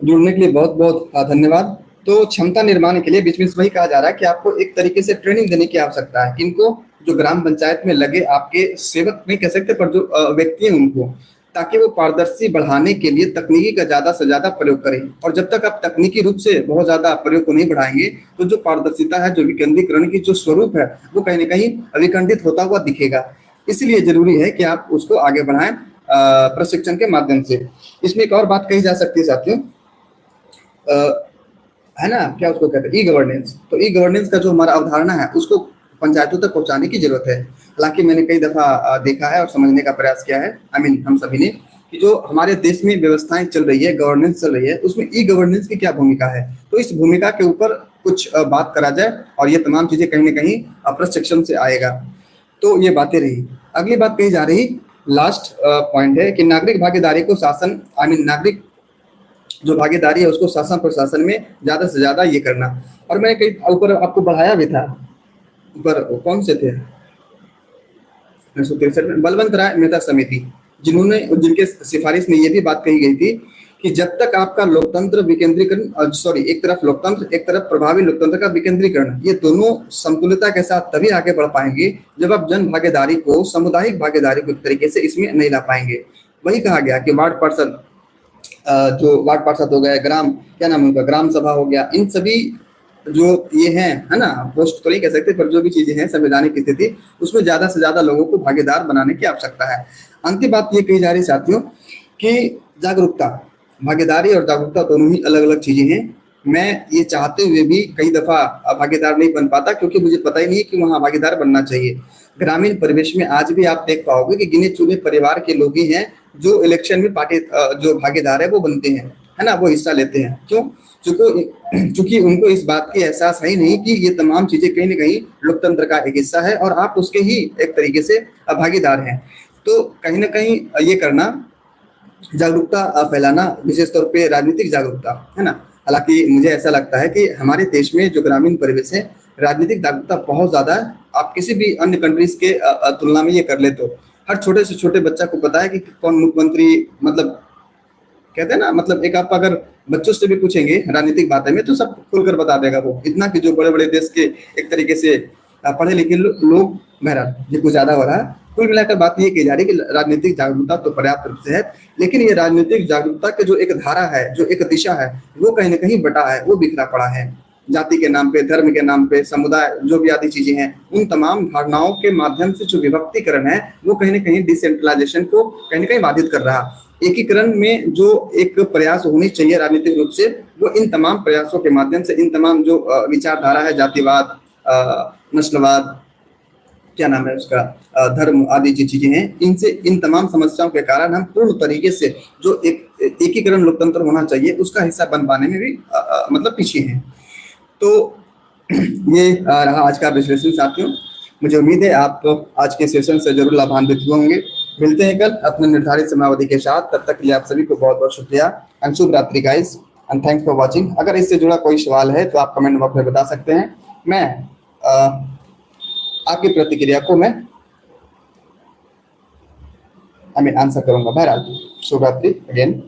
जुड़ने के लिए, बहुत बहुत धन्यवाद। तो क्षमता निर्माण के लिए बीच बीच वही कहा जा रहा है कि आपको एक तरीके से ट्रेनिंग देने की आवश्यकता है। इनको जो ग्राम पंचायत में लगे आपके सेवक नहीं कह सकते, पर जो व्यक्ति हैं उनको, ताकि वो पारदर्शी बढ़ाने के लिए तकनीकी का ज्यादा से ज्यादा प्रयोग करें। और जब तक आप तकनीकी रूप से बहुत ज्यादा प्रयोग को नहीं बढ़ाएंगे तो जो पारदर्शिता है, जो विकेंद्रीकरण की जो स्वरूप है, वो कहीं ना कहीं विखंडित होता हुआ दिखेगा। इसलिए जरूरी है कि आप उसको आगे बढ़ाएं प्रशिक्षण के माध्यम से। इसमें एक और बात कही जा सकती है साथियों, है ना, क्या उसको कहते हैं, ई गवर्नेंस। तो ई गवर्नेंस का जो हमारा अवधारणा है उसको पंचायतों तक पहुंचाने की जरूरत है। हालांकि मैंने कई दफा देखा है और समझने का प्रयास किया है, हम सभी ने, कि जो हमारे देश में व्यवस्थाएं चल रही है, गवर्नेंस चल रही है, उसमें ई गवर्नेंस की क्या भूमिका है। तो इस भूमिका के ऊपर कुछ बात करा जाए और ये तमाम चीजें कहीं ना कहीं प्रशिक्षण से आएगा। तो ये बातें रही। अगली बात कही जा रही, लास्ट पॉइंट है कि नागरिक भागीदारी को शासन नागरिक जो भागीदारी है उसको शासन प्रशासन में ज्यादा से ज्यादा ये करना। और मैंने कई ऊपर आपको बढ़ाया भी था, ऊपर कौन से थे 1963 में बलवंत राय मेहता समिति, जिनके सिफारिश में ये भी बात कही गई थी कि जब तक आपका लोकतंत्र विकेंद्रीकरण एक तरफ लोकतंत्र, एक तरफ प्रभावी लोकतंत्र का विकेंद्रीकरण, ये दोनों संतुलितता के साथ तभी आगे बढ़ पाएंगे जब आप जन भागीदारी को, सामुदायिक भागीदारी को एक तरीके से इसमें नहीं ला पाएंगे। वही कहा गया कि वार्ड पार्षद, जो वार्ड पार्षद हो गए, ग्राम क्या नाम है उनका, ग्राम सभा हो गया, इन सभी जो ये हैं, है ना, पोस्ट तो नहीं कह सकते, पर जो भी चीजें हैं संवैधानिक स्थिति, उसमें ज्यादा से ज्यादा लोगों को भागीदार बनाने की आवश्यकता है। अंतिम बात ये कही जा रही साथियों कि जागरूकता, भागीदारी और जागरूकता दोनों ही अलग अलग चीजें हैं। मैं ये चाहते हुए भी कई दफा भागीदार नहीं बन पाता, क्योंकि मुझे पता ही नहीं कि वहाँ भागीदार बनना चाहिए। ग्रामीण परिवेश में आज भी आप देख पाओगे कि गिने चुने परिवार के लोग ही हैं जो इलेक्शन में पार्टी जो भागीदार है वो बनते हैं, है ना, वो हिस्सा लेते हैं। क्यों? चूंकि उनको इस बात की एहसास है ही नहीं कि ये तमाम चीजें कहीं ना कहीं लोकतंत्र का एक हिस्सा है और आप उसके ही एक तरीके से भागीदार हैं। तो कहीं ना कहीं ये करना, जागरूकता फैलाना, विशेष तौर पे राजनीतिक जागरूकता, है ना। हालांकि मुझे ऐसा लगता है कि हमारे देश में जो ग्रामीण परिवेश है, राजनीतिक जागरूकता बहुत ज्यादा है। आप किसी भी अन्य कंट्रीज के तुलना में ये कर ले तो हर छोटे से छोटे बच्चा को पता है कि कौन मुख्यमंत्री, मतलब कहते हैं ना, मतलब एक आप अगर बच्चों से भी पूछेंगे राजनीतिक बातें में तो सब खुलकर बता देगा वो। इतना कि जो बड़े बड़े देश के एक तरीके से पढ़े लिखे लोग, बहरहाल ये कुछ ज्यादा हो रहा है। कुल मिलाकर बात ये की जा रही है कि राजनीतिक जागरूकता तो पर्याप्त रूप से है, लेकिन ये राजनीतिक जागरूकता के जो एक धारा है, जो एक दिशा है, वो कहीं ना कहीं बटा है, वो बिखरा पड़ा है। जाति के नाम पे, धर्म के नाम पे, समुदाय, जो भी आदि चीजें हैं, उन तमाम धारणाओं के माध्यम से जो विभक्तिकरण है, वो कहीं ना कहीं डिसेंट्रलाइजेशन को कहीं ना कहीं बाधित कर रहा है। एकीकरण में जो एक प्रयास होनी चाहिए राजनीतिक रूप से, वो इन तमाम प्रयासों के माध्यम से, इन तमाम जो विचारधारा है, जातिवाद, नस्लवाद, क्या नाम है उसका, धर्म आदि जो चीजें हैं, इनसे, इन तमाम समस्याओं के कारण हम पूर्ण तरीके से जो एक एकीकरण लोकतंत्र होना चाहिए उसका हिस्सा बन पाने में भी मतलब पीछे हैं। तो ये रहा आज का विश्लेषण साथियों। मुझे उम्मीद है आप आज के सेशन से जरूर लाभान्वित हुए होंगे। मिलते हैं कल अपने निर्धारित समयावधि के साथ। तब तक के लिए आप सभी को बहुत बहुत शुक्रिया एंड शुभ रात्रि guys and thanks for watching. अगर इससे जुड़ा कोई सवाल है तो आप कमेंट बॉक्स में बता सकते हैं। मैं आपकी प्रतिक्रिया को मैं आंसर करूंगा। बहरहाल शुभ रात्रि अगेन।